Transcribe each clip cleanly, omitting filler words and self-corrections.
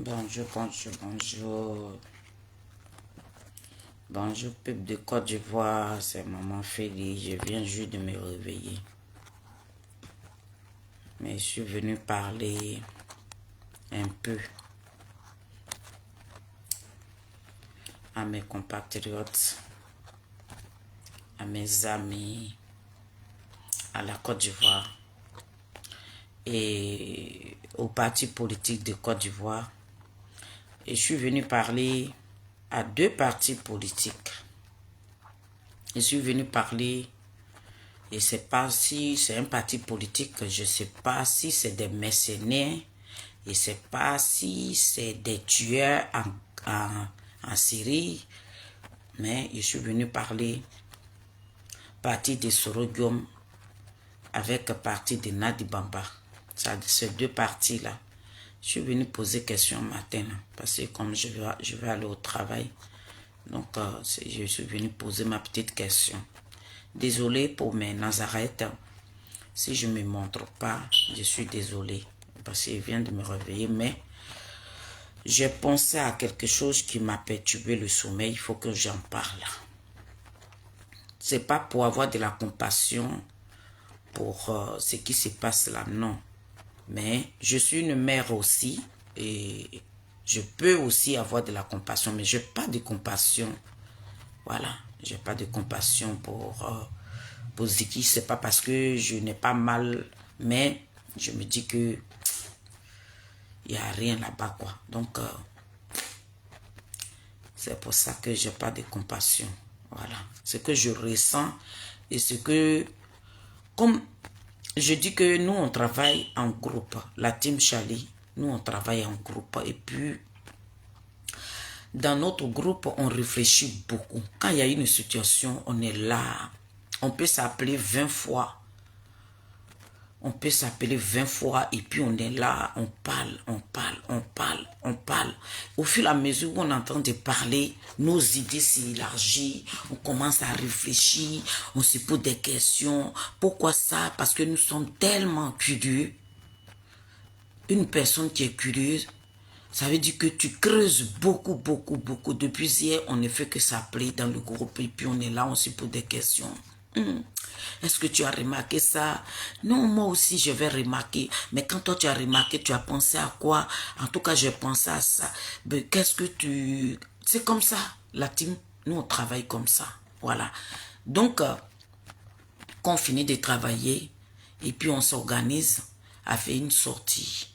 Bonjour, bonjour, bonjour. Bonjour, peuple de Côte d'Ivoire, c'est Maman Félix. Je viens juste de me réveiller. Mais je suis venu parler un peu à mes compatriotes, à mes amis, à la Côte d'Ivoire et au parti politique de Côte d'Ivoire. Et je suis venu parler à deux partis politiques. Je suis venu parler, et c'est pas si c'est un parti politique, je sais pas si c'est des mercenaires, et c'est pas si c'est des tueurs en Syrie, mais je suis venu parler parti de Sorogium avec parti de Nadi Bamba. Ces deux partis-là. Je suis venu poser question matin, parce que comme je vais aller au travail, donc je suis venu poser ma petite question. Désolé pour mes Nazareth, si je ne me montre pas, je suis désolé, parce que je viens de me réveiller, mais j'ai pensé à quelque chose qui m'a perturbé le sommeil, il faut que j'en parle. C'est pas pour avoir de la compassion pour ce qui se passe là, non. Mais je suis une mère aussi et je peux aussi avoir de la compassion, mais je n'ai pas de compassion. Voilà, je n'ai pas de compassion pour Ziki. Ce n'est pas parce que je n'ai pas mal, mais je me dis que il n'y a rien là-bas, quoi. Donc, c'est pour ça que je n'ai pas de compassion. Voilà, ce que je ressens et ce que, comme je dis que nous, on travaille en groupe. La team Charlie, nous, on travaille en groupe. Et puis, dans notre groupe, on réfléchit beaucoup. Quand il y a une situation, on est là. On peut s'appeler 20 fois. On peut s'appeler 20 fois et puis on est là, on parle, on parle, on parle, on parle. Au fur et à mesure où on entend de parler, nos idées s'élargissent, on commence à réfléchir, on se pose des questions. Pourquoi ça? Parce que nous sommes tellement curieux. Une personne qui est curieuse, ça veut dire que tu creuses beaucoup, beaucoup, beaucoup. Depuis hier, on ne fait que s'appeler dans le groupe et puis on est là, on se pose des questions. Est-ce que tu as remarqué ça? Non, moi aussi je vais remarquer. Mais quand toi tu as remarqué, tu as pensé à quoi? En tout cas, j'ai pensé à ça. Mais qu'est-ce que tu... C'est comme ça, la team. Nous, on travaille comme ça. Voilà. Donc, quand on finit de travailler, et puis on s'organise à faire une sortie.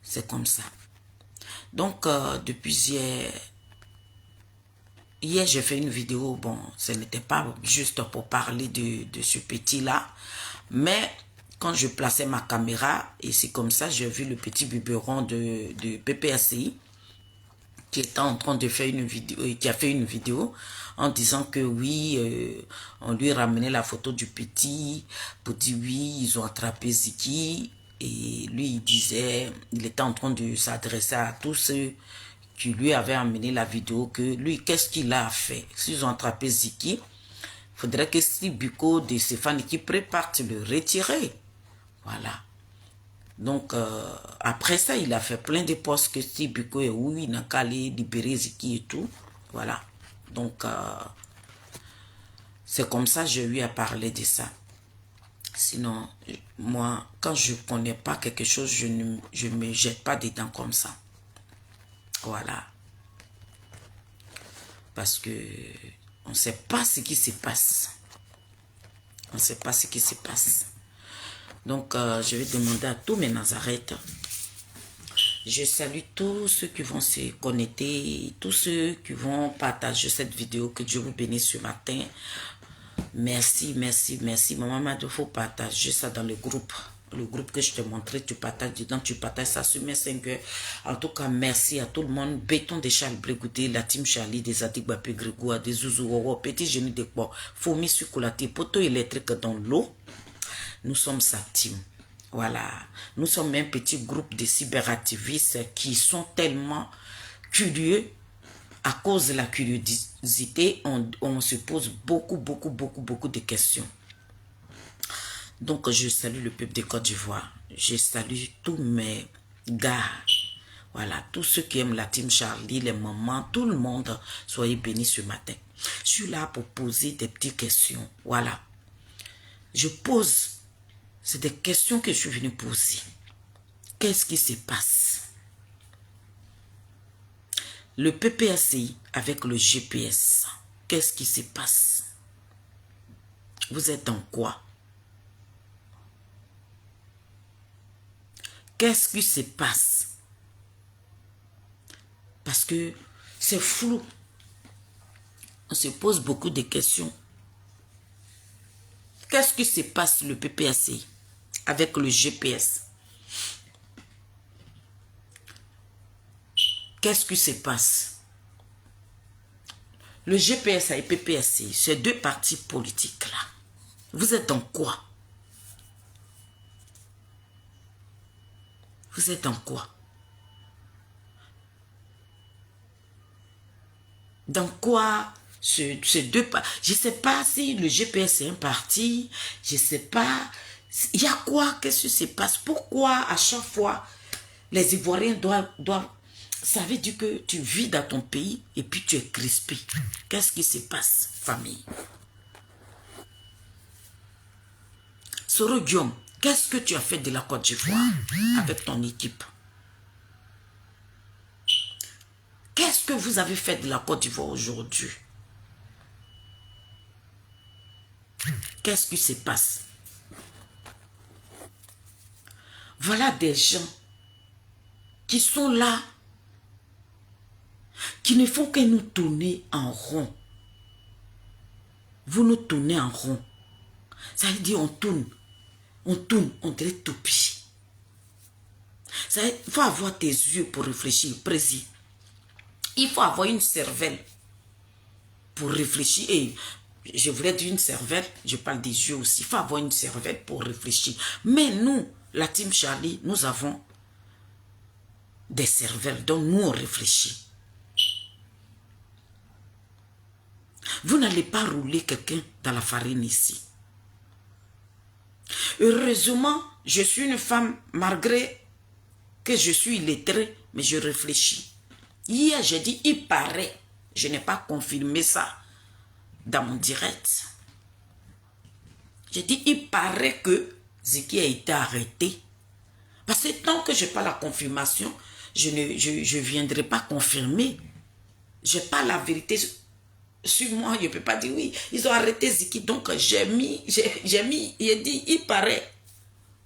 C'est comme ça. Donc, depuis hier, j'ai fait une vidéo, bon, ce n'était pas juste pour parler de ce petit-là, mais quand je plaçais ma caméra, et c'est comme ça, j'ai vu le petit biberon de PPACI qui était en train de faire une vidéo, qui a fait une vidéo en disant que oui, on lui ramenait la photo du petit pour dire oui, ils ont attrapé Ziki, et lui, il disait, il était en train de s'adresser à tous ceux qui lui avaient amené la vidéo, que lui, qu'est-ce qu'il a fait? S'ils ont attrapé Ziki, il faudrait que Sibiko de Stéphane qui prépare le retirer. Voilà. Donc, après ça, il a fait plein de postes que Sibiko et oui, il n'a qu'à aller libérer Ziki et tout. Voilà. Donc, c'est comme ça que j'ai eu à parler de ça. Sinon, moi, quand je ne connais pas quelque chose, je ne me jette pas dedans comme ça. Voilà. Parce que on ne sait pas ce qui se passe. On ne sait pas ce qui se passe. Donc, je vais demander à tous mes Nazareth. Je salue tous ceux qui vont se connecter, tous ceux qui vont partager cette vidéo. Que Dieu vous bénisse ce matin. Merci, merci, merci. Maman, il faut partager ça dans le groupe. Le groupe que je te montrais, tu partages dedans, tu partages ça sur mes 5 heures. En tout cas, merci à tout le monde. Béton de Charles Brégoudé, la team Charlie, des Adik Bapé Grégoire, des Zouzou, Petit Génie de Bois, Fourmi Sucolaté, poteau électrique dans l'eau. Nous sommes sa team. Voilà. Nous sommes un petit groupe de cyberactivistes qui sont tellement curieux. À cause de la curiosité, on se pose beaucoup de questions. Donc, je salue le peuple de Côte d'Ivoire. Je salue tous mes gars. Voilà, tous ceux qui aiment la team Charlie, les mamans, tout le monde, soyez bénis ce matin. Je suis là pour poser des petites questions. Voilà. Je pose, c'est des questions que je suis venue poser. Qu'est-ce qui se passe? Le PPACI avec le GPS, qu'est-ce qui se passe? Vous êtes dans quoi? Qu'est-ce qui se passe? Parce que c'est flou. On se pose beaucoup de questions. Qu'est-ce qui se passe le PPACI avec le GPS? Qu'est-ce qui se passe? Le GPS et le PPACI, ces deux partis politiques-là, vous êtes dans quoi? Vous êtes dans quoi? Dans quoi ces deux partis? Je ne sais pas si le GPS est un parti, je ne sais pas. Il y a quoi? Qu'est-ce qui se passe? Pourquoi à chaque fois les Ivoiriens doivent... Ça veut dire que tu vis dans ton pays et puis tu es crispé. Qu'est-ce qui se passe, famille? Soro Guillaume, qu'est-ce que tu as fait de la Côte d'Ivoire avec ton équipe? Qu'est-ce que vous avez fait de la Côte d'Ivoire aujourd'hui? Qu'est-ce qui se passe? Voilà des gens qui sont là, qui ne font que nous tourner en rond. Vous nous tournez en rond. Ça veut dire on tourne, on dirait toupie. Il faut avoir tes yeux pour réfléchir, précis. Il faut avoir une cervelle pour réfléchir. Et je voulais dire une cervelle, je parle des yeux aussi. Il faut avoir une cervelle pour réfléchir. Mais nous, la team Charlie, nous avons des cervelles, donc nous on réfléchit. Vous n'allez pas rouler quelqu'un dans la farine ici. Heureusement, je suis une femme, malgré que je suis illettrée, mais je réfléchis. Hier, j'ai dit, il paraît, je n'ai pas confirmé ça dans mon direct. J'ai dit, il paraît que Zeki a été arrêté. Parce que tant que je n'ai pas la confirmation, je ne viendrai pas confirmer. Je n'ai pas la vérité sur moi, je ne peux pas dire oui, ils ont arrêté Zeki, donc j'ai mis, il dit, il paraît.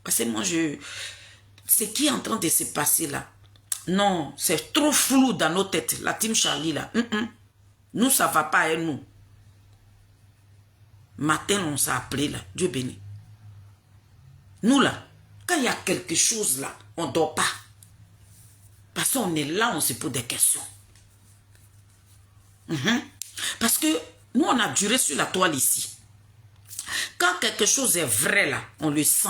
Parce que moi, ce qui est en train de se passer là, non, c'est trop flou dans nos têtes, la team Charlie là. Nous, ça ne va pas à nous. Matin, on s'est appelé là, Dieu béni. Nous là, quand il y a quelque chose là, on ne dort pas. Parce qu'on est là, on se pose des questions. Parce que nous, on a duré sur la toile ici. Quand quelque chose est vrai là, on le sent.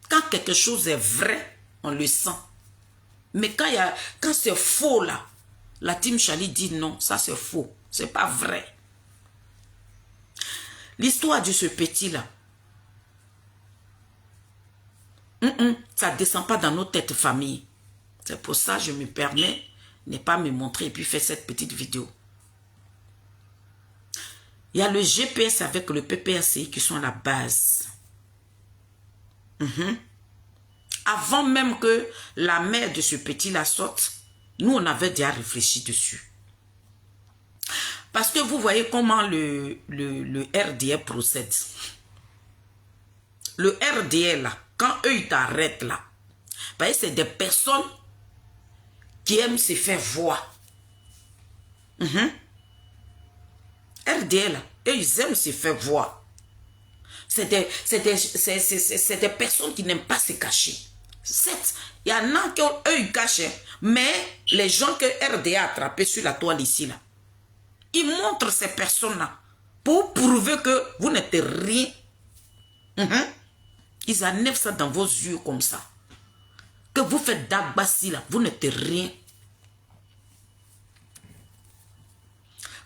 Quand quelque chose est vrai, on le sent. Mais quand c'est faux là, la team Charlie dit non, ça c'est faux. C'est pas vrai. L'histoire de ce petit là, ça ne descend pas dans nos têtes famille. C'est pour ça que je me permets de ne pas me montrer et puis faire cette petite vidéo. Il y a le GPS avec le PPACI qui sont à la base. Avant même que la mère de ce petit-là sorte, nous, on avait déjà réfléchi dessus. Parce que vous voyez comment le RDR procède. Le RDR, là, quand eux, ils t'arrêtent, là, c'est des personnes qui aiment se faire voir. RDR, là, eux, ils aiment se faire voir. C'est des personnes qui n'aiment pas se cacher. Certes, il y en a qui ont eux ils cachent, mais les gens que RDA a attrapés sur la toile ici, là, ils montrent ces personnes-là pour prouver que vous n'êtes rien. Ils enlèvent ça dans vos yeux comme ça. Que vous faites d'agbassi là, vous n'êtes rien.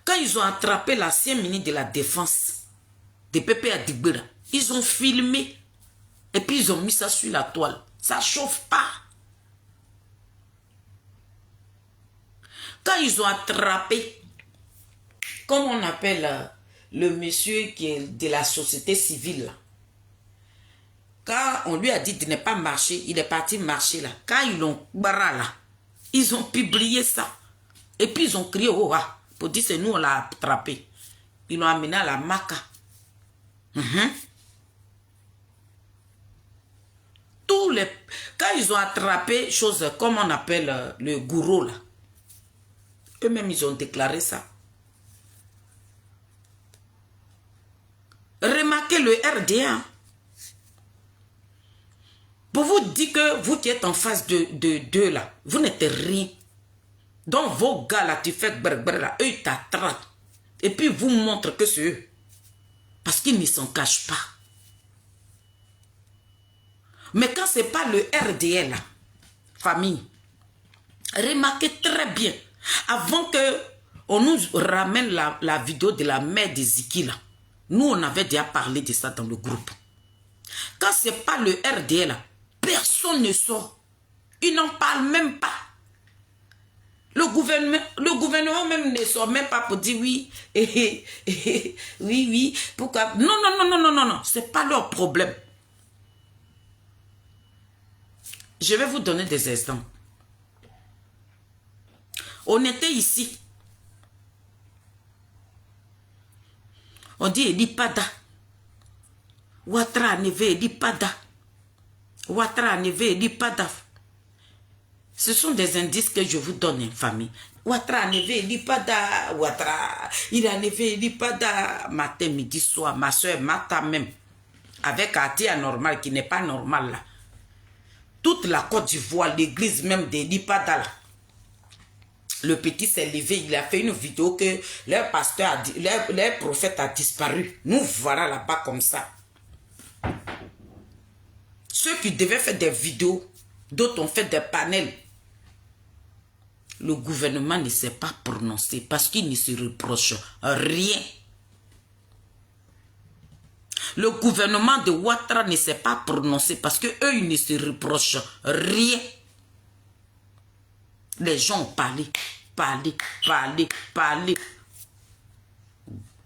Quand ils ont attrapé l'ancien ministre de la Défense, de Pépé Adigbera, ils ont filmé et puis ils ont mis ça sur la toile. Ça chauffe pas. Quand ils ont attrapé, comme on appelle le monsieur qui est de la société civile, là, quand on lui a dit de ne pas marcher, il est parti marcher là. Quand ils l'ont barra là, ils ont publié ça. Et puis ils ont crié oh, ah, pour dire c'est nous on l'a attrapé. Ils l'ont amené à la Maca. Tous les... Quand ils ont attrapé choses comme on appelle le gourou là, eux-mêmes ils ont déclaré ça. Remarquez le RDA. Pour vous dire que vous qui êtes en face de deux là, vous n'êtes rien. Donc vos gars là, tu fais brr là, eux ils t'attrapent. Et puis vous montrent que c'est eux. Parce qu'ils ne s'en cachent pas. Mais quand ce n'est pas le RDL là, famille, remarquez très bien, avant que on nous ramène la vidéo de la mère de Ziki là, nous on avait déjà parlé de ça dans le groupe. Quand ce n'est pas le RDL là, personne ne sort. Ils n'en parlent même pas. Le gouvernement même ne sort même pas pour dire oui, oui, pourquoi. Non, c'est pas leur problème. Je vais vous donner des exemples. On était ici. On dit Elipada. Ouattara Neve Elipada. Ouattara Neve Elipada. Ce sont des indices que je vous donne, famille. Ouattara Neve Elipada. Ouattara. Il a Neve Elipada. Matin, midi, soir. Ma soeur, Mata même. Avec Atia normal qui n'est pas normal là. Toute la Côte d'Ivoire, l'église même d'Elipada là. Le petit s'est levé, il a fait une vidéo que leur pasteur, leur prophète a disparu. Nous voilà là-bas comme ça. Ceux qui devaient faire des vidéos, d'autres ont fait des panels. Le gouvernement ne s'est pas prononcé parce qu'il ne se reproche rien. Le gouvernement de Ouattara ne s'est pas prononcé parce qu'eux, ils ne se reprochent rien. Les gens ont parlé.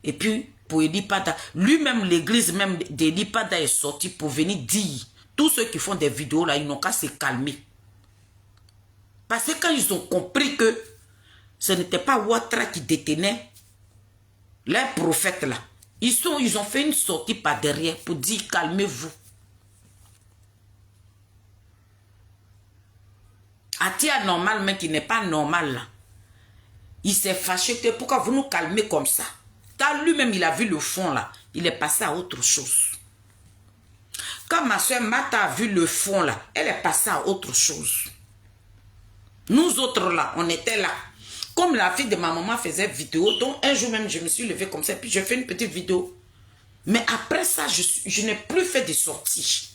Et puis, pour Elipada, lui-même, l'église même d'Elipada est sortie pour venir dire, tous ceux qui font des vidéos là, ils n'ont qu'à se calmer. Parce que quand ils ont compris que ce n'était pas Ouattara qui détenait les prophètes là, ils ont fait une sortie par derrière pour dire calmez-vous. Atia normal, mais qui n'est pas normal là. Il s'est fâché que pourquoi vous nous calmez comme ça. Quand lui-même il a vu le fond là, il est passé à autre chose. Quand ma soeur Mata a vu le fond là, elle est passée à autre chose. Nous autres là, on était là. Comme la fille de ma maman faisait vidéo, donc un jour même je me suis levée comme ça, puis je fais une petite vidéo. Mais après ça, je n'ai plus fait de sorties.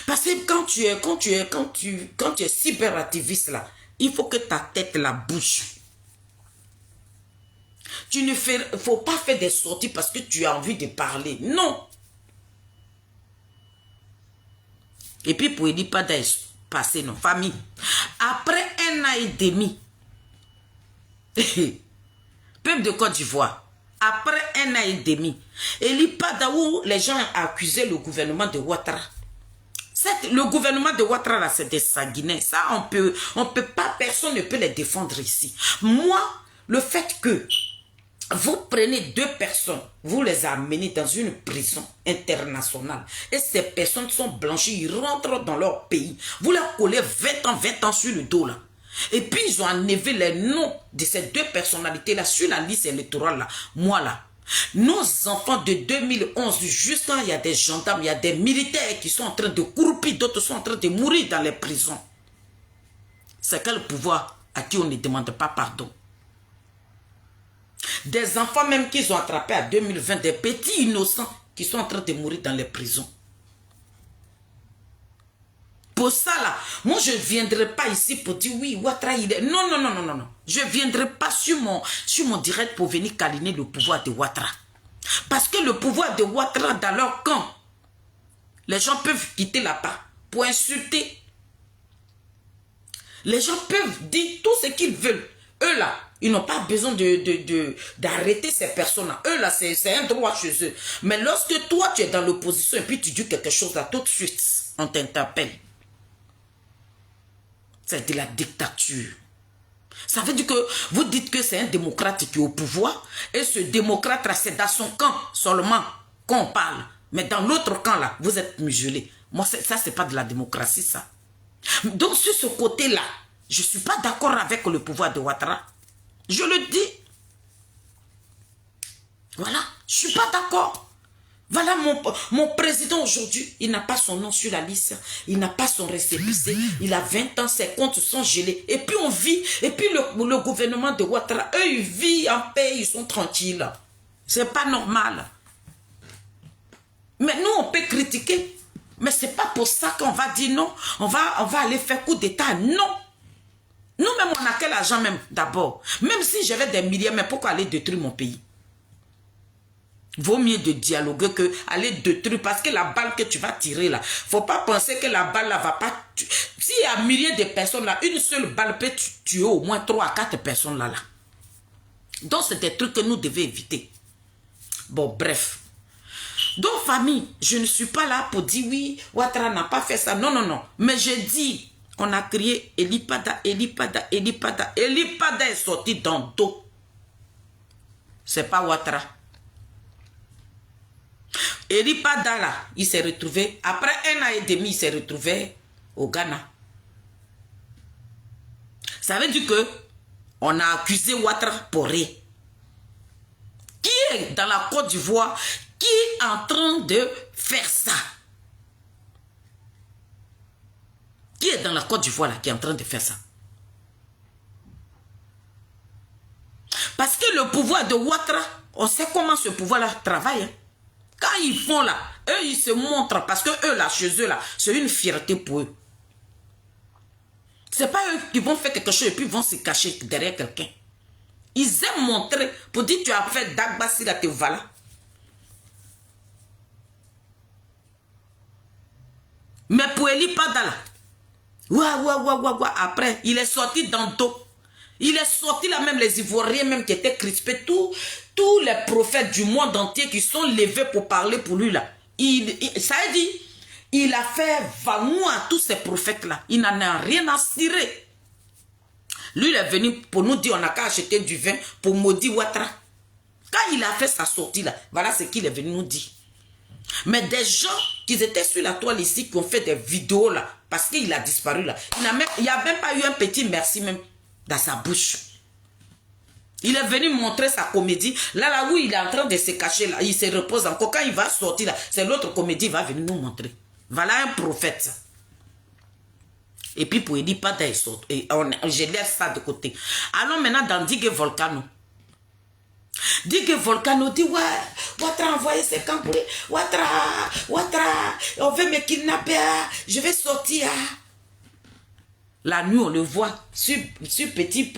Parce que quand tu es cyberactiviste là, il faut que ta tête la bouge. Tu ne faut pas faire des sorties parce que tu as envie de parler. Non. Et puis pour Elipada passer nos familles. Après 1 an et demi, peuple de Côte d'Ivoire, après 1 an et demi, Elipada où les gens ont accusé le gouvernement de Ouattara. Le gouvernement de Ouattara là, c'est des sanguinaires. Ça, on peut pas, personne ne peut les défendre ici. Moi, le fait que vous prenez 2 personnes, vous les amenez dans une prison internationale et ces personnes sont blanchies, ils rentrent dans leur pays. Vous leur collez 20 ans sur le dos là. Et puis ils ont enlevé les noms de ces 2 personnalités là sur la liste électorale là. Moi là, nos enfants de 2011 jusqu'à il y a des gendarmes, il y a des militaires qui sont en train de croupir, d'autres sont en train de mourir dans les prisons. C'est quel pouvoir à qui on ne demande pas pardon? Des enfants même qu'ils ont attrapés à 2020, des petits innocents qui sont en train de mourir dans les prisons. Pour ça là, moi je ne viendrai pas ici pour dire oui, Ouattara il est... Non. Je ne viendrai pas sur mon direct pour venir câliner le pouvoir de Ouattara. Parce que le pouvoir de Ouattara dans leur camp, les gens peuvent quitter là-bas. pour insulter. Les gens peuvent dire tout ce qu'ils veulent. Eux là, ils n'ont pas besoin d'arrêter ces personnes-là. Eux là, c'est un droit chez eux. Mais lorsque toi, tu es dans l'opposition et puis tu dis quelque chose là, tout de suite, on t'interpelle. C'est de la dictature. Ça veut dire que vous dites que c'est un démocrate qui est au pouvoir et ce démocrate-là, c'est dans son camp seulement qu'on parle. Mais dans l'autre camp là, vous êtes muselés. Moi, ça, c'est pas de la démocratie, ça. Donc, sur ce côté-là, je ne suis pas d'accord avec le pouvoir de Ouattara. Je le dis. Voilà, je ne suis pas d'accord. Voilà mon président aujourd'hui, il n'a pas son nom sur la liste, il n'a pas son récépissé, il a 20 ans, ses comptes sont gelés. Et puis on vit, et puis le gouvernement de Ouattara, eux ils vivent en paix, ils sont tranquilles. C'est pas normal. Mais nous on peut critiquer, mais c'est pas pour ça qu'on va dire non, on va aller faire coup d'état, non. Nous-mêmes on a quel argent même d'abord, même si j'avais des milliers, mais pourquoi aller détruire mon pays? Vaut mieux de dialoguer que aller détruire parce que la balle que tu vas tirer là, faut pas penser que la balle là va pas tuer. S'il y a milliers de personnes là, une seule balle peut tuer au moins 3 à 4 personnes là. Donc c'est des trucs que nous devons éviter. Bon bref. Donc famille, je ne suis pas là pour dire oui, Ouattara n'a pas fait ça. Non, non, non. Mais je dis, on a crié Elipada, Elipada, Elipada. Elipada est sorti dans le dos. C'est pas Ouattara. Elipada là, il s'est retrouvé, après 1 an et demi, il s'est retrouvé au Ghana. Ça veut dire que on a accusé Ouattara pour rien. Qui est dans la Côte d'Ivoire, qui est en train de faire ça? Qui est dans la Côte d'Ivoire là, qui est en train de faire ça? Parce que le pouvoir de Ouattara, on sait comment ce pouvoir là travaille. Hein? Quand ils font là, eux ils se montrent parce que eux là, chez eux là, c'est une fierté pour eux. C'est pas eux qui vont faire quelque chose et puis vont se cacher derrière quelqu'un. Ils aiment montrer pour dire tu as fait Dagbassi là, te voilà. Mais pour Elipada là, après, il est sorti dans le dos. Il est sorti là, même les Ivoiriens même qui étaient crispés, tous les prophètes du monde entier qui sont levés pour parler pour lui là. Ça a dit, il a fait vanou à tous ces prophètes là. Il n'en a rien à cirer. Lui il est venu pour nous dire on n'a qu'à acheter du vin pour maudire Ouattara. Quand il a fait sa sortie là, voilà ce qu'il est venu nous dire. Mais des gens qui étaient sur la toile ici, qui ont fait des vidéos là, parce qu'il a disparu là. Il n'y a même pas eu un petit merci même dans sa bouche. Il est venu montrer sa comédie. Là où il est en train de se cacher là, il se repose encore. Quand il va sortir là, c'est l'autre comédie qui va venir nous montrer. Voilà un prophète. Et puis pour dire pas des autres. Je laisse ça de côté. Allons maintenant dans Digue Volcano. Digue Volcano dit ouais, Ouattara a envoyé ses cambrés. Ouattara, on veut me kidnapper. Je vais sortir. La nuit, on le voit sur petit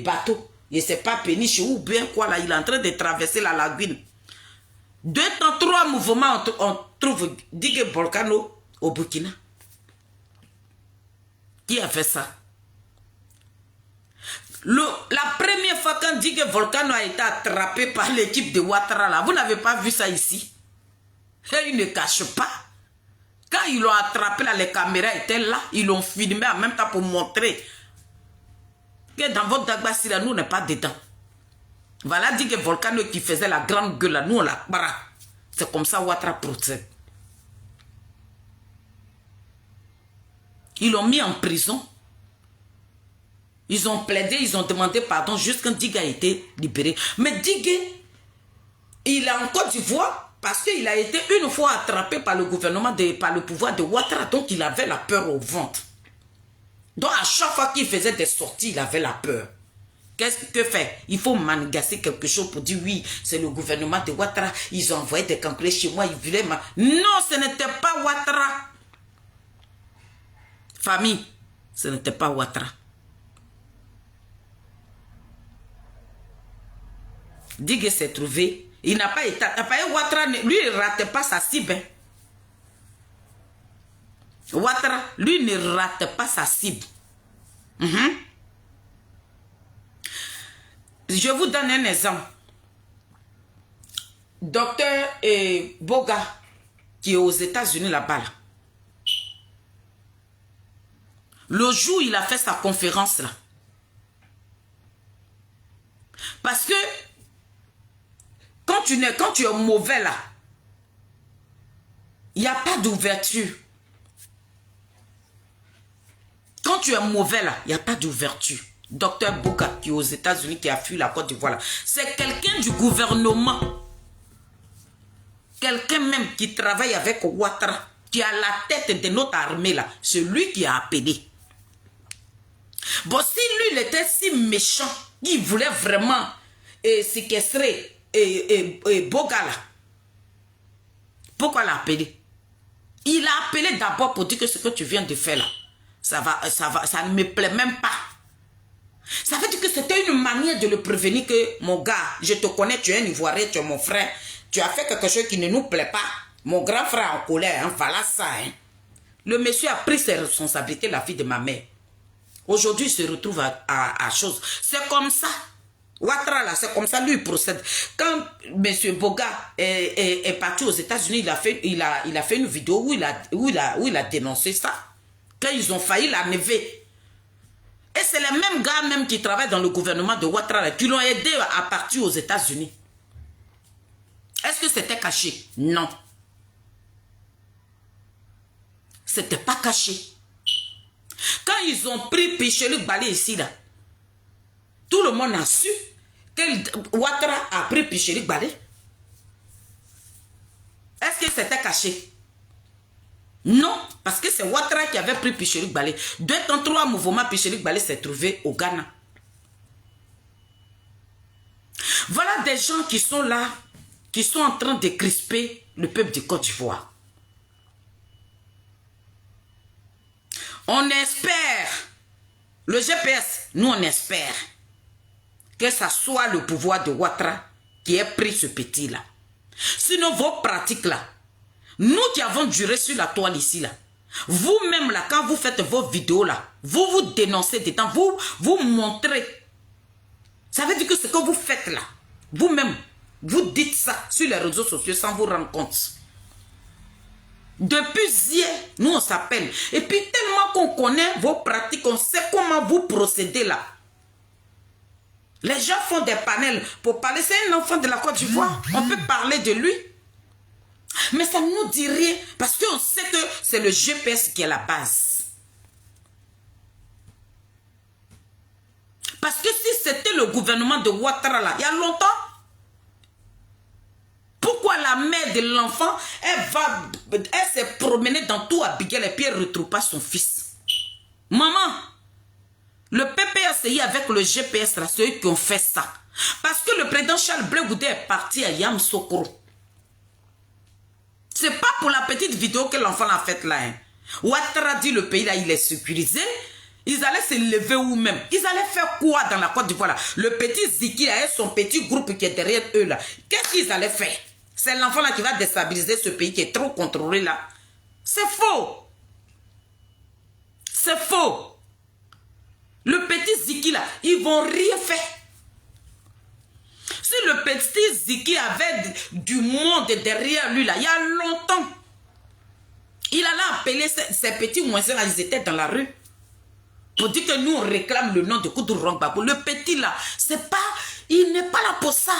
bateau. Je ne sais pas, péniche ou bien quoi là. Il est en train de traverser la lagune. 2 temps, 3 mouvements, on trouve Digue Volcano au Burkina. Qui a fait ça? La première fois quand Digue Volcano a été attrapé par l'équipe de Ouattara là, vous n'avez pas vu ça ici? Et ils ne cachent pas. Quand ils l'ont attrapé là, les caméras étaient là, ils l'ont filmé en même temps pour montrer que dans votre Dagbassi là, nous on n'est pas dedans. Voilà Digue Volcano qui faisait la grande gueule là, nous on la barre. C'est comme ça Ouattara procède. Ils l'ont mis en prison. Ils ont plaidé, ils ont demandé pardon jusqu'à Digue a été libéré. Mais Digue, il est en Côte d'Ivoire parce qu'il a été une fois attrapé par le gouvernement, par le pouvoir de Ouattara. Donc il avait la peur au ventre. Donc à chaque fois qu'il faisait des sorties, il avait la peur. Qu'est-ce que fait? Il faut manigasser quelque chose pour dire oui, c'est le gouvernement de Ouattara. Ils ont envoyé des cambrés chez moi, ils voulaient... Non, ce n'était pas Ouattara. Famille, ce n'était pas Ouattara. Digue s'est trouvé. Il n'a pas été... Ouattara, lui, il ne ratait pas sa cible. Ouattara, lui, ne rate pas sa cible. Je vous donne un exemple. Docteur Boga, qui est aux États-Unis là-bas. Là. Le jour où il a fait sa conférence là. Parce que quand tu es mauvais là, il n'y a pas d'ouverture. Quand tu es mauvais là, il n'y a pas d'ouverture. Docteur Boga, qui est aux États-Unis, qui a fui la Côte d'Ivoire, c'est quelqu'un du gouvernement. Quelqu'un même qui travaille avec Ouattara, qui a la tête de notre armée là. C'est lui qui a appelé. Bon, si lui, il était si méchant, il voulait vraiment séquestrer Boga là. Pourquoi l'a appelé? Il a appelé d'abord pour dire que ce que tu viens de faire là, ça ne me plaît même pas. Ça veut dire que c'était une manière de le prévenir que, mon gars, je te connais, tu es un Ivoirien, tu es mon frère, tu as fait quelque chose qui ne nous plaît pas. Mon grand frère en colère, hein, voilà ça. Hein. Le monsieur a pris ses responsabilités, la fille de ma mère. Aujourd'hui, il se retrouve à chose. C'est comme ça. Ouattara, là, c'est comme ça, lui, il procède. Quand M. Boga est parti aux États-Unis, il a fait une vidéo où il a dénoncé ça. Quand ils ont failli l'enlever. Et c'est les mêmes gars même qui travaillent dans le gouvernement de Ouattara qui l'ont aidé à partir aux États-Unis. Est-ce que c'était caché? Non. C'était pas caché. Quand ils ont pris Pichelik Balé ici, là, tout le monde a su que Ouattara a pris Pichelik Balé. Est-ce que c'était caché? Non, parce que c'est Ouattara qui avait pris Pichelik Balé. 2 temps 3 mouvements, Pichelik Balé s'est trouvé au Ghana. Voilà des gens qui sont là, qui sont en train de crisper le peuple de Côte d'Ivoire. On espère, le GPS, nous on espère que ça soit le pouvoir de Ouattara qui ait pris ce petit-là. Sinon, vos pratiques-là, nous qui avons duré sur la toile ici, là, vous-même, là, quand vous faites vos vidéos, là, vous vous dénoncez dedans, vous montrez. Ça veut dire que ce que vous faites, là, vous-même, vous dites ça sur les réseaux sociaux sans vous rendre compte. Depuis hier, nous, on s'appelle. Et puis, tellement qu'on connaît vos pratiques, on sait comment vous procédez, là. Les gens font des panels pour parler. C'est un enfant de la Côte d'Ivoire. On peut parler de lui. Mais ça ne nous dit rien parce qu'on sait que c'est le GPS qui est la base. Parce que si c'était le gouvernement de Ouattara là, il y a longtemps, pourquoi la mère de l'enfant, elle s'est promenée dans tout Abidjan et puis elle ne retrouve pas son fils? Maman, le PPACI avec le GPS là, c'est eux qui ont fait ça. Parce que le président Charles Blé Goudé est parti à Yamoussoukro. C'est pas pour la petite vidéo que l'enfant l'a faite là. Hein. Ouattara dit le pays là, il est sécurisé. Ils allaient se lever où-même. Ils allaient faire quoi dans la Côte d'Ivoire là? Le petit Ziki là et son petit groupe qui est derrière eux là. Qu'est-ce qu'ils allaient faire? C'est l'enfant là qui va déstabiliser ce pays qui est trop contrôlé là. C'est faux. C'est faux. Le petit Ziki là, ils vont rien faire. Si le petit Ziki avait du monde derrière lui là, il y a longtemps, il allait appeler ces petits moisins là, ils étaient dans la rue. Pour dire que nous on réclame le nom de Koudou Babou. Le petit là, c'est pas, il n'est pas là pour ça.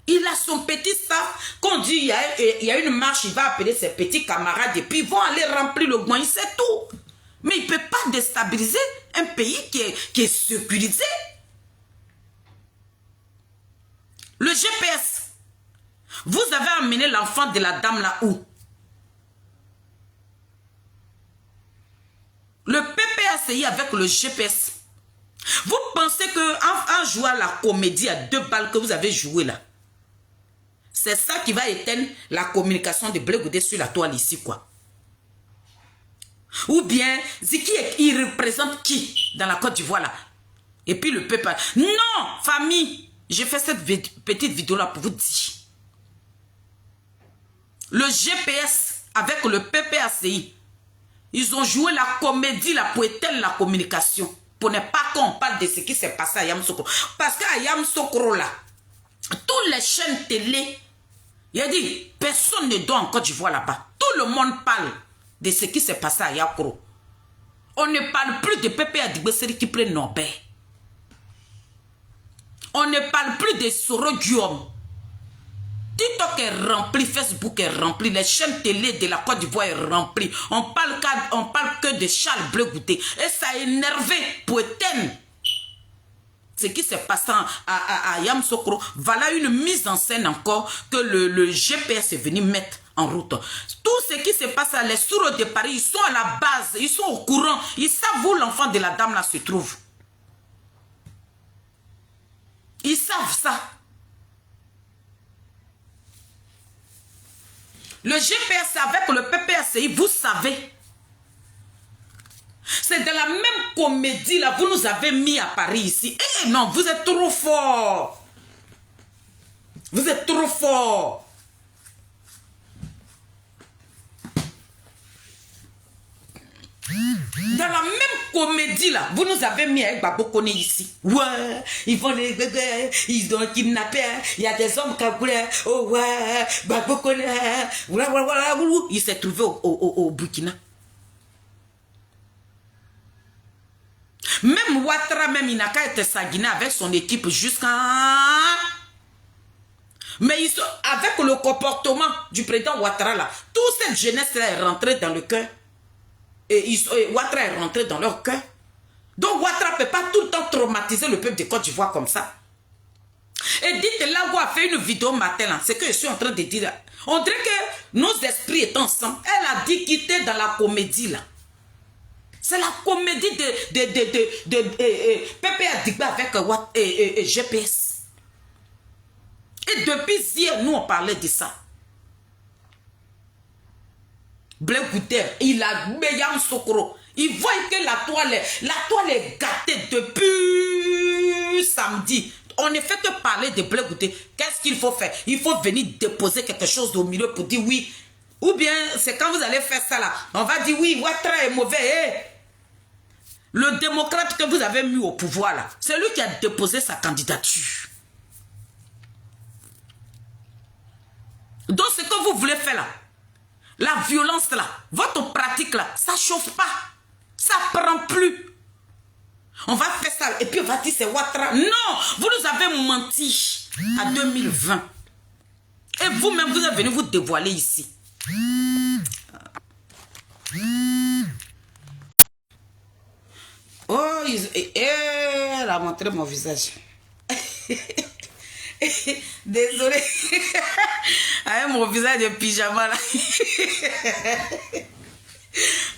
Il a son petit staff. Quand on dit il y a une marche, il va appeler ses petits camarades et puis ils vont aller remplir le coin, c'est tout. Mais il ne peut pas déstabiliser un pays qui est sécurisé. Le GPS, vous avez amené l'enfant de la dame là où? Le PPACI avec le GPS. Vous pensez qu'en jouant la comédie à 2 balles que vous avez joué là, c'est ça qui va éteindre la communication de Blé Goudé sur la toile ici quoi? Ou bien, Ziki, il représente qui dans la Côte d'Ivoire là? Et puis le peuple. Non, famille! J'ai fait cette petite vidéo-là pour vous dire. Le GPS avec le PPACI, Ils ont joué la comédie, la poételle, la communication. Pour ne pas qu'on parle de ce qui s'est passé à Yamoussoukro. Parce qu'à Yamoussoukro, là, toutes les chaînes télé, il a dit, personne ne dort en Côte d'Ivoire là-bas. Tout le monde parle de ce qui s'est passé à Yamoussoukro. On ne parle plus de Pépé Adigbesseri qui prend Nobel. On ne parle plus de Soro Guillaume. TikTok est rempli, Facebook est rempli, les chaînes télé de la Côte d'Ivoire est rempli. On parle que de Charles Bleu Goûté. Et ça a énervé Poeten. Ce qui s'est passé à Yamoussoukro, voilà une mise en scène encore que le GPS est venu mettre en route. Tout ce qui se passe à les sourds de Paris, ils sont à la base, ils sont au courant, ils savent où l'enfant de la dame là se trouve. Ils savent ça. Le GPS avec le PPACI, vous savez. C'est de la même comédie là, vous nous avez mis à Paris ici. Eh non, vous êtes trop fort. Vous êtes trop fort. Dans la même comédie là, vous nous avez mis avec Babokone ici. Ouais, ils vont ils ont kidnappé. Il y a des hommes cagoulés. Oh ouais, Babokone. Voilà. Il s'est trouvé au Burkina. Même Ouattara, même Inaka était sanguiné avec son équipe jusqu'à... Mais ils sont, avec le comportement du président Ouattara là, toute cette jeunesse là est rentrée dans le cœur. Et Ouattara est rentré dans leur cœur. Donc Ouattara ne peut pas tout le temps traumatiser le peuple de Côte d'Ivoire comme ça. Et dites là, vous avez fait une vidéo matin là, c'est que je suis en train de dire là. On dirait que nos esprits étant ensemble. Elle a dit quitter dans la comédie là. C'est la comédie de Pépé Adigba avec GPS. Et depuis hier, nous on parlait de ça. Bleu Goûter, il a Yamoussoukro. Il voit que la toile est gâtée depuis samedi. On ne fait que parler de Bleu Goûter. Qu'est-ce qu'il faut faire? Il faut venir déposer quelque chose au milieu pour dire oui. Ou bien c'est quand vous allez faire ça là, on va dire oui, Ouattara est mauvais. Hey. Le démocrate que vous avez mis au pouvoir là, c'est lui qui a déposé sa candidature. Donc ce que vous voulez faire là, la violence là, votre pratique là, ça chauffe pas. Ça prend plus. On va faire ça et puis on va dire c'est Ouattara. Non, vous nous avez menti à 2020. Et vous-même, vous êtes venu vous dévoiler ici. Oh, elle a montré mon visage. Désolé. Avec mon visage de pyjama là.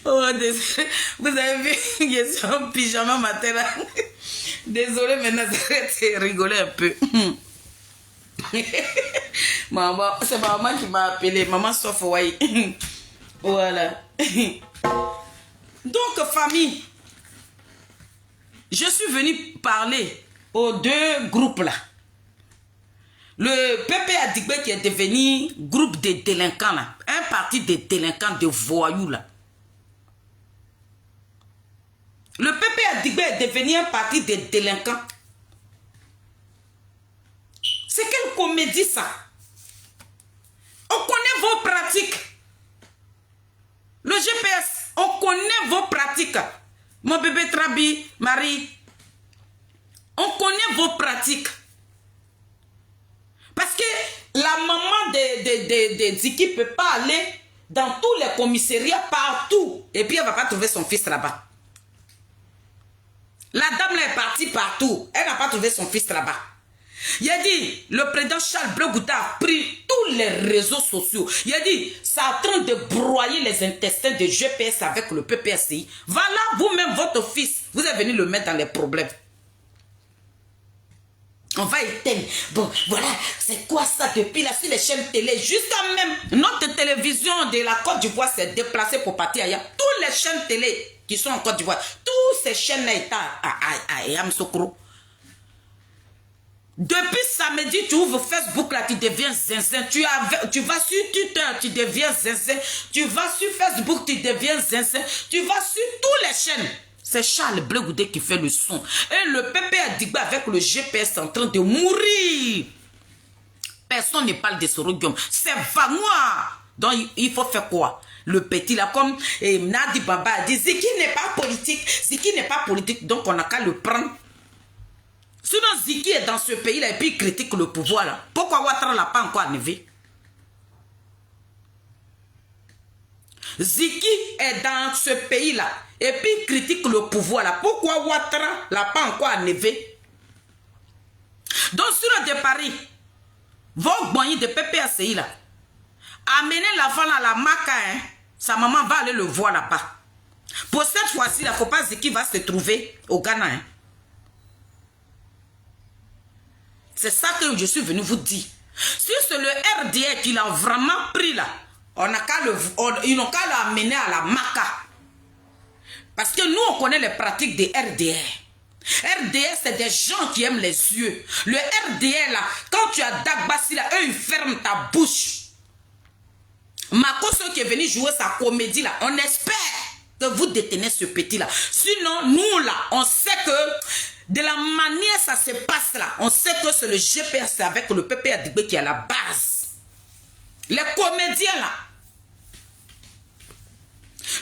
Oh, désolé. Vous avez vu, je suis en pyjama matin là. Désolé, maintenant, c'est rigoler un peu. Maman, c'est maman qui m'a appelé. Maman Sofouaï. Voilà. Donc, famille, je suis venu parler aux deux groupes là. Le Pépé Adigbe qui est devenu groupe de délinquants là. Un parti de délinquants, de voyous là. Le Pépé Adigbe est devenu un parti de délinquants. C'est quelle comédie ça? On connaît vos pratiques. Le GPS, on connaît vos pratiques. Mon bébé Trabi, Marie, on connaît vos pratiques. Parce que la maman de Ziki ne peut pas aller dans tous les commissariats, partout. Et puis elle ne va pas trouver son fils là-bas. La dame là est partie partout. Elle n'a pas trouvé son fils là-bas. Il a dit, le président Charles Bleu Goûta a pris tous les réseaux sociaux. Il a dit, c'est en train de broyer les intestins de GPS avec le PPSI. Voilà, vous-même, votre fils, vous êtes venu le mettre dans les problèmes. On va éteindre. Bon, voilà, c'est quoi ça depuis là sur les chaînes télé? Jusqu'à même notre télévision de la Côte d'Ivoire s'est déplacée pour partir ailleurs. Toutes les chaînes télé qui sont en Côte d'Ivoire, toutes ces chaînes-là étaient à Yamoussoukro. Depuis samedi, tu ouvres Facebook, là, tu deviens zinzin. Tu vas sur Twitter, tu deviens zinzin. Tu vas sur Facebook, tu deviens zinzin. Tu vas sur toutes les chaînes. C'est Charles Blé Goudé qui fait le son. Et le pépé a dit avec le GPS en train de mourir. Personne ne parle de Sorogium. C'est Vanois. Donc, il faut faire quoi? Le petit là, comme Nadi Baba a dit, Ziki n'est pas politique. Ziki n'est pas politique. Donc, on n'a qu'à le prendre. Sinon, Ziki est dans ce pays-là et puis il critique le pouvoir là. Pourquoi Ouattara l'a pas encore enlevé? Ziki est dans ce pays-là et puis il critique le pouvoir là. Pourquoi Ouattara l'a pas encore enlevé? Donc, sur le de Paris, vos boignes de PPACI là, amenez l'enfant à la Maca, hein. Sa maman va aller le voir là-bas. Pour cette fois-ci, il ne faut pas Ziki va se trouver au Ghana, hein. C'est ça que je suis venu vous dire. Si c'est le RDR qui l'a vraiment pris là, ils n'ont qu'à l'amener à la Maca. Parce que nous, on connaît les pratiques des RDR. RDR, c'est des gens qui aiment les yeux. Le RDR là, quand tu as Dagbassi là, eux, ils ferment ta bouche. Makoso qui est venu jouer sa comédie là, on espère que vous détenez ce petit là. Sinon, nous là, on sait que de la manière ça se passe là, on sait que c'est le GPS avec le PP Adigbe qui est à la base. Les comédiens là,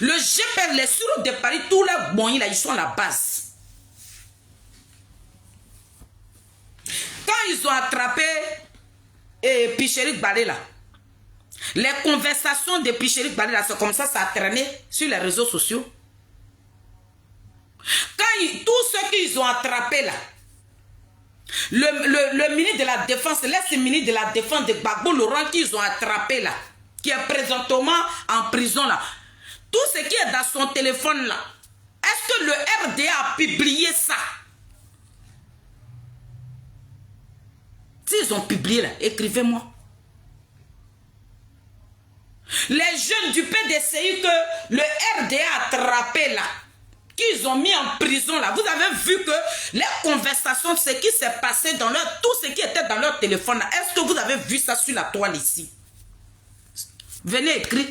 le GPS, les sur de Paris, tous les bons là, ils sont à la base. Quand ils ont attrapé Picherik Balé là, les conversations de Picherik Balé là, c'est comme ça, ça a traîné sur les réseaux sociaux. Tous ceux qu'ils ont attrapés là, le ministre de la Défense, l'ex-ministre de la Défense de Gbagbo Laurent qu'ils ont attrapé là, qui est présentement en prison là, tout ce qui est dans son téléphone là, est-ce que le RDA a publié ça? S'ils ont publié là, écrivez-moi. Les jeunes du PDCI que le RDA a attrapé là, qu'ils ont mis en prison là, vous avez vu que les conversations, ce qui s'est passé dans leur, tout ce qui était dans leur téléphone là, est-ce que vous avez vu ça sur la toile ici? Venez écrire.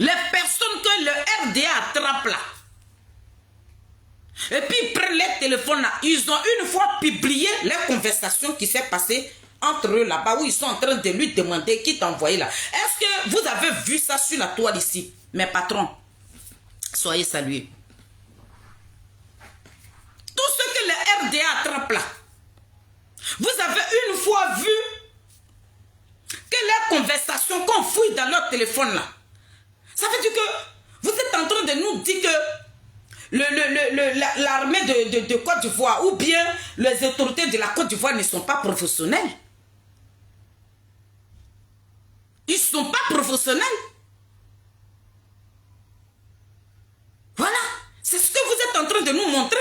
Les personnes que le RDA attrape là, et puis ils prennent les téléphones là, ils ont une fois publié les conversations qui s'est passées entre eux là-bas, où ils sont en train de lui demander qui t'a envoyé là. Est-ce que vous avez vu ça sur la toile ici? Mes patrons, soyez salués. Tout ce que le RDA attrape là, vous avez une fois vu que les conversations qu'on fouille dans leur téléphone là, ça veut dire que vous êtes en train de nous dire que l'armée de Côte d'Ivoire ou bien les autorités de la Côte d'Ivoire ne sont pas professionnels. Ils ne sont pas professionnels. Voilà. C'est ce que vous êtes en train de nous montrer.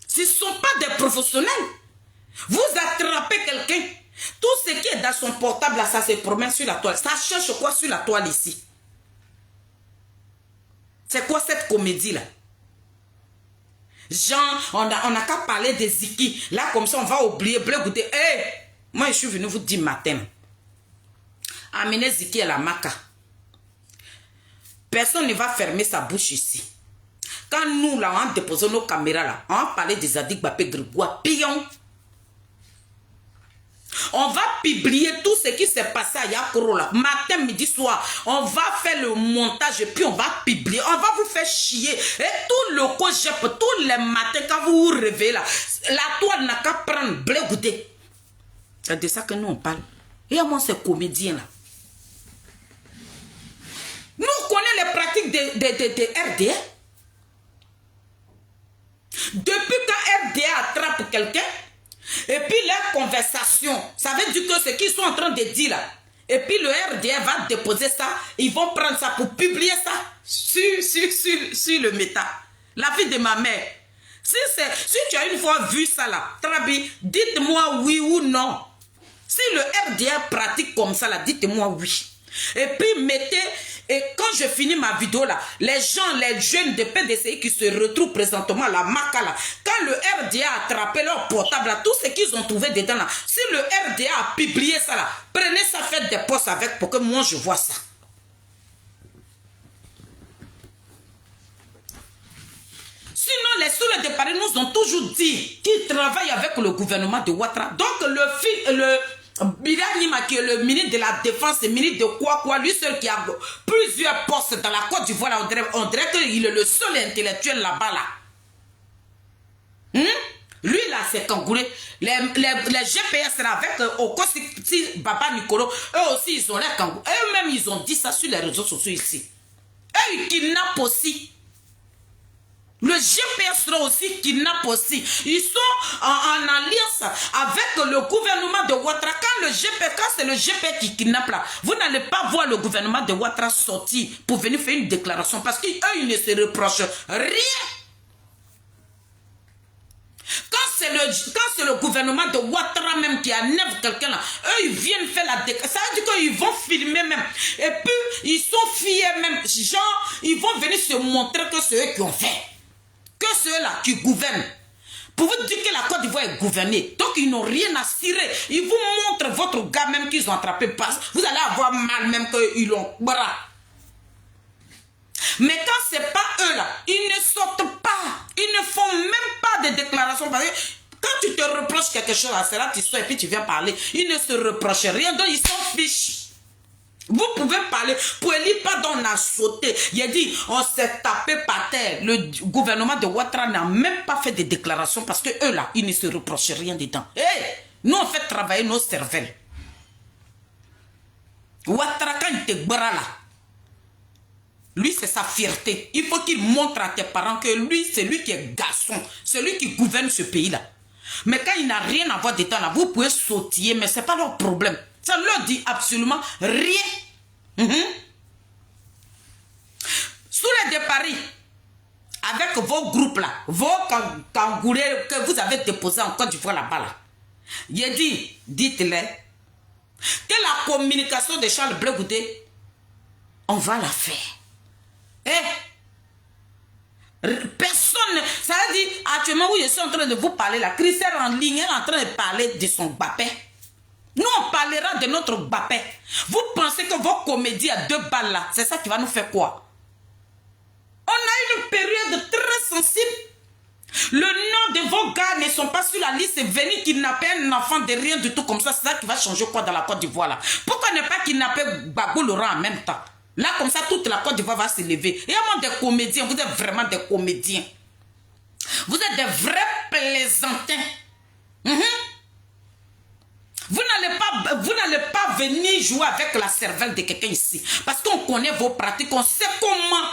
Ce ne sont pas des professionnels. Vous attrapez quelqu'un. Tout ce qui est dans son portable, là, ça se promène sur la toile. Ça cherche quoi sur la toile ici? C'est quoi cette comédie-là? Jean, on n'a qu'à parler des Ziki. Là, comme ça, on va oublier. Blé Goudé. Hey, moi, je suis venu vous dire matin. Amenez Ziki à la Maca. Personne ne va fermer sa bouche ici. Quand nous, là, on dépose nos caméras, là, on va parler des Adik Bapé Grégoire. Pillon. On va publier tout ce qui s'est passé à Yakoro, là. Matin, midi, soir. On va faire le montage et puis on va publier. On va vous faire chier. Et tout le cogep, tous les matins, quand vous vous réveillez, là, la toile n'a qu'à prendre Blé Goudé. C'est de ça que nous, on parle. Et à moi, ces comédiens, là. Nous connaissons les pratiques de RDA. Depuis quand RDA attrape quelqu'un, et puis leur conversation, ça veut dire que ce qu'ils sont en train de dire là, et puis le RDA va déposer ça, ils vont prendre ça pour publier ça sur le méta. La vie de ma mère. Si tu as une fois vu ça là, Trabi, dites-moi oui ou non. Si le RDA pratique comme ça là, dites-moi oui. Et puis mettez Et quand je finis ma vidéo là, les gens, les jeunes de PDCI qui se retrouvent présentement à la Maca là, quand le RDA a attrapé leur portable là, tout ce qu'ils ont trouvé dedans là, si le RDA a publié ça là, prenez ça, faites des posts avec pour que moi je vois ça. Sinon, les soulets de Paris nous ont toujours dit qu'ils travaillent avec le gouvernement de Ouattara. Donc, le Biranima, qui est le ministre de la Défense, le ministre de quoi, lui seul qui a plusieurs postes dans la Côte d'Ivoire, on dirait qu'il est le seul intellectuel là-bas, là. Lui, là, c'est Kangouré. Les GPS, là, avec Okosi, Baba Nicolo, eux aussi, ils ont l'air Kangouré. Eux-mêmes, ils ont dit ça sur les réseaux sociaux ici. Eux, ils kidnappent aussi. Le GPS sera aussi kidnappe aussi. Ils sont en alliance avec le gouvernement de Ouattara. Quand c'est le GP qui kidnappe là, vous n'allez pas voir le gouvernement de Ouattara sortir pour venir faire une déclaration parce qu'eux, ils ne se reprochent rien. Quand c'est le gouvernement de Ouattara même qui enlève quelqu'un là, eux, ils viennent faire la déclaration. Ça veut dire qu'ils vont filmer même. Et puis, ils sont fiers même. Genre, ils vont venir se montrer que c'est eux qui ont fait. Que ceux-là qui gouvernent. Pour vous dire que la Côte d'Ivoire est gouvernée. Donc ils n'ont rien à cirer. Ils vous montrent votre gars même qu'ils ont attrapé. Vous allez avoir mal même qu'ils l'ont. Mais quand c'est pas eux là, ils ne sortent pas. Ils ne font même pas de déclaration. Parce que quand tu te reproches quelque chose à cela, tu sors et puis tu viens parler. Ils ne se reprochent rien. Donc ils s'en fichent. Vous pouvez parler, pour lui, pardon, on a sauté. Il a dit, on s'est tapé par terre. Le gouvernement de Ouattara n'a même pas fait de déclaration parce que eux là, ils ne se reprochent rien dedans. Hey, nous on fait travailler nos cervelles. Ouattara, quand il te bras là, lui c'est sa fierté. Il faut qu'il montre à tes parents que lui, c'est lui qui est garçon. C'est lui qui gouverne ce pays là. Mais quand il n'a rien à voir dedans là, vous pouvez sautiller, mais ce n'est pas leur problème. Ça ne leur dit absolument rien. Sous les de Paris, avec vos groupes là, vos kangourés que vous avez déposés en Côte d'Ivoire là-bas là, il a dit, dites-les, que la communication de Charles Blé Goudé, on va la faire. Personne, ça veut dire, actuellement où je suis en train de vous parler là, Christelle en ligne, elle est en train de parler de son bapé. Nous, on parlera de notre Mbappé. Vous pensez que vos comédies à 2 balles là, c'est ça qui va nous faire quoi? On a une période très sensible. Le nom de vos gars ne sont pas sur la liste. C'est venir kidnapper un enfant de rien du tout comme ça. C'est ça qui va changer quoi dans la Côte d'Ivoire là? Pourquoi ne pas kidnapper Gbagbo Laurent en même temps? Là, comme ça, toute la Côte d'Ivoire va se lever. Et à des comédiens, vous êtes vraiment des comédiens. Vous êtes des vrais plaisantins. Vous n'allez pas venir jouer avec la cervelle de quelqu'un ici. Parce qu'on connaît vos pratiques, on sait comment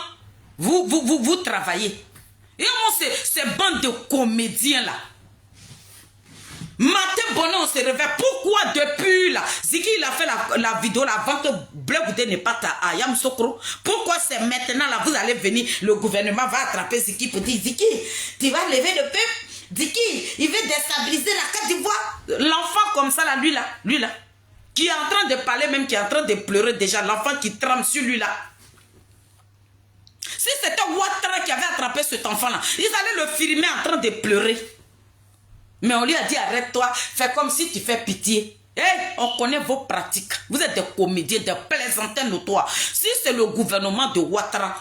vous travaillez. Et moi, ces bandes de comédiens là. Matin bonnet, on se réveille. Pourquoi depuis là, Ziki il a fait la vidéo là, avant que Blé Goudé ne parte à Yamoussoukro? Pourquoi c'est maintenant là, vous allez venir, le gouvernement va attraper Ziki pour dire, Ziki, tu vas lever le peuple? Ziki, il veut déstabiliser la Côte d'Ivoire. L'enfant comme ça là, lui là, qui est en train de parler même, qui est en train de pleurer déjà, l'enfant qui tremble sur lui là. Si c'était Ouattara qui avait attrapé cet enfant là, ils allaient le filmer en train de pleurer. Mais on lui a dit, arrête-toi, fais comme si tu fais pitié. On connaît vos pratiques. Vous êtes des comédiens, des plaisantins notoires. Si c'est le gouvernement de Ouattara,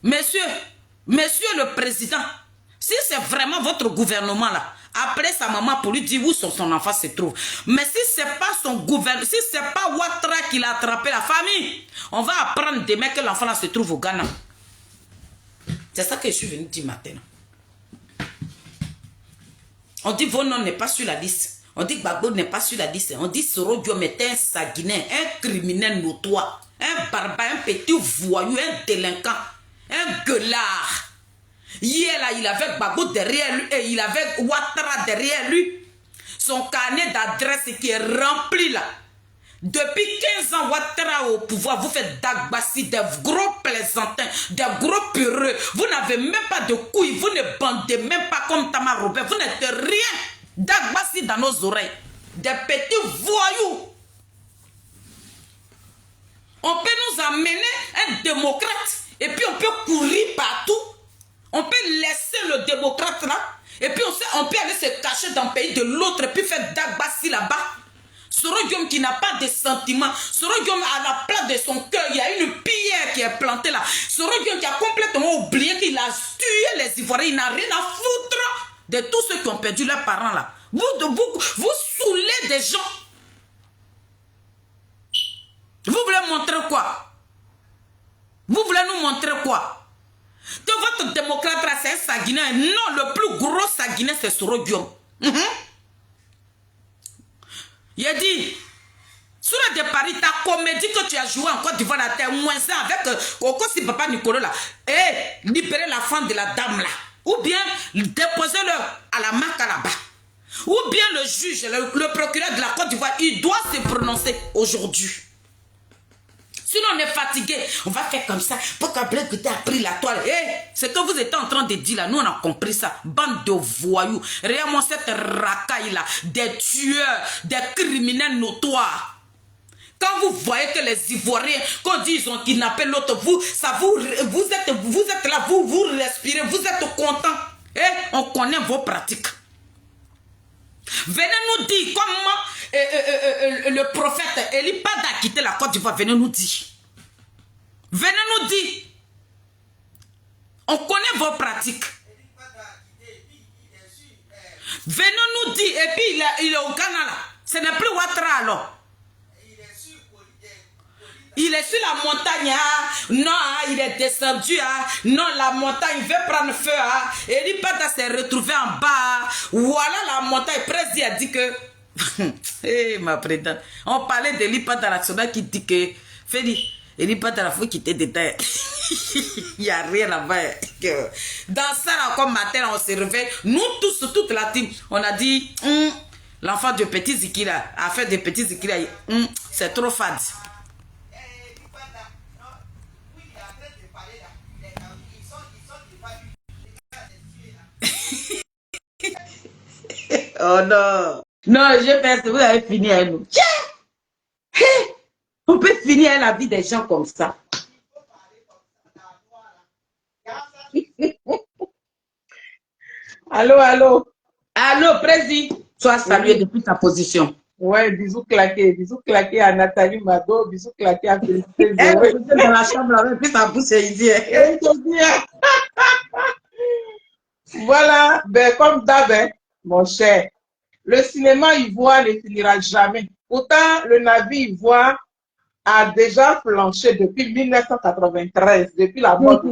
monsieur le président, si c'est vraiment votre gouvernement là, appelez sa maman pour lui dire où son enfant se trouve. Mais si c'est pas son gouvernement, si c'est pas Ouattara qui l'a attrapé la famille, on va apprendre demain que l'enfant là se trouve au Ghana. C'est ça que je suis venu dire maintenant. On dit vos noms n'est pas sur la liste. On dit Gbagbo n'est pas sur la liste. On dit Soro Diom est un sanguinaire, un criminel notoire, un barbare, un petit voyou, un délinquant, un gueulard. Hier là, il avait Gbagbo derrière lui et il avait Ouattara derrière lui. Son carnet d'adresse qui est rempli là. Depuis 15 ans, Ouattara au pouvoir, vous faites d'Agbassi, des gros plaisantins, des gros peureux. Vous n'avez même pas de couilles, vous ne bandez même pas comme Tama Robert. Vous n'êtes rien d'Agbassi dans nos oreilles. Des petits voyous. On peut nous amener être démocrate et puis on peut courir partout. On peut laisser le démocrate là et puis on peut aller se cacher dans le pays de l'autre et puis faire Dagbassi là-bas. Soro Guillaume qui n'a pas de sentiments. Soro Guillaume, à la place de son cœur, il y a une pierre qui est plantée là. Soro Guillaume qui a complètement oublié qu'il a tué les Ivoiriens. Il n'a rien à foutre de tous ceux qui ont perdu leurs parents là. Vous saoulez des gens. Vous voulez montrer quoi? Vous voulez nous montrer quoi? Que votre démocrate là, c'est un Saguinais. Non, le plus gros Saguinais, c'est Soro Guillaume. Il a dit, sur le départ, ta comédie que tu as joué en Côte d'Ivoire, tu es moins ça avec Okosi Papa Nicolo là. Et libérer la femme de la dame là. Ou bien déposer-le à la marque là-bas. Ou bien le juge, le procureur de la Côte d'Ivoire, il doit se prononcer aujourd'hui. Sinon on est fatigué, on va faire comme ça. Pourquoi Blaise Goûté a pris la toile? Ce que vous êtes en train de dire là, nous on a compris ça. Bande de voyous. Réellement cette racaille là, des tueurs, des criminels notoires. Quand vous voyez que les Ivoiriens, quand ils disent qu'ils ont kidnappé l'autre, vous êtes là, vous respirez, vous êtes contents. On connaît vos pratiques. Venez nous dire comment le prophète Eli Pada a quitté la Côte d'Ivoire. Venez nous dire. Venez nous dire. On connaît vos pratiques. Venez nous dire. Et puis il est au Ghana là. Ce n'est plus Ouattara alors. Il est sur la montagne, non, il est descendu, non, la montagne veut prendre feu, Eli Pada s'est retrouvé en bas, voilà la montagne. Président a dit que, ma présidente, on parlait d'Eli Pada national qui dit que, Feli, Eli Pada la faut quitter des terres. Il n'y a rien là-bas. Dans ça, là, comme matin, on se réveille, nous tous, toute la team, on a dit, l'enfant de petit Zikira, a fait de petit Zikira, c'est trop fade. Oh non. Non, je pense que vous avez fini à nous. On peut finir la vie des gens comme ça. Allô, allô. Allô, président. Sois salué depuis ta position. Ouais, bisous claqués à Nathalie Mado, bisous claqués à Félicité. Vous êtes dans la chambre avec puis ta bouche ici. Voilà, ben, comme d'hab, mon cher, le cinéma ivoire ne finira jamais. Pourtant, le navire ivoire a déjà flanché depuis 1993, depuis la mort.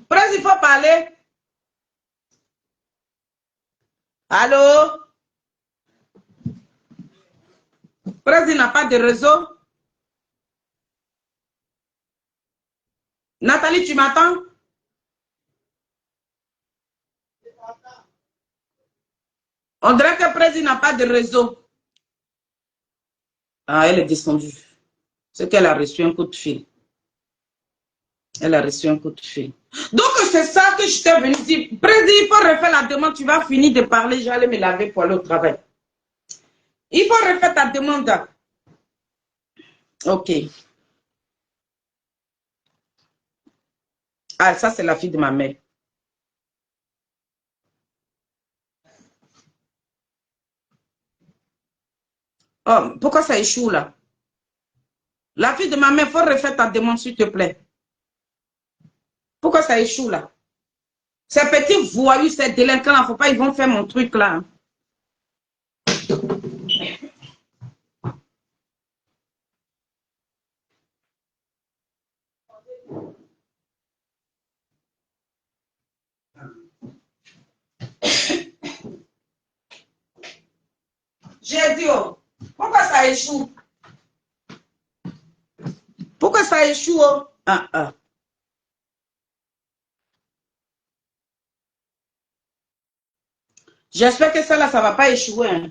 Président, il faut parler. Allô? Président n'a pas de réseau. Nathalie, tu m'attends? On dirait que le président n'a pas de réseau. Ah, elle est descendue. C'est qu'elle a reçu un coup de fil. Elle a reçu un coup de fil. Donc, c'est ça que je t'ai venu dire. Président, il faut refaire la demande. Tu vas finir de parler. Je vais aller me laver pour aller au travail. Il faut refaire ta demande. Ok. Ah, ça, c'est la fille de ma mère. Oh, pourquoi ça échoue là? La fille de ma mère, il faut refaire ta demande, s'il te plaît. Pourquoi ça échoue là? Ces petits voyous, ces délinquants là, faut pas, ils vont faire mon truc là. J'ai dit, oh, pourquoi ça échoue? Pourquoi ça échoue? Oh? J'espère que ça là, ça va pas échouer. Hein.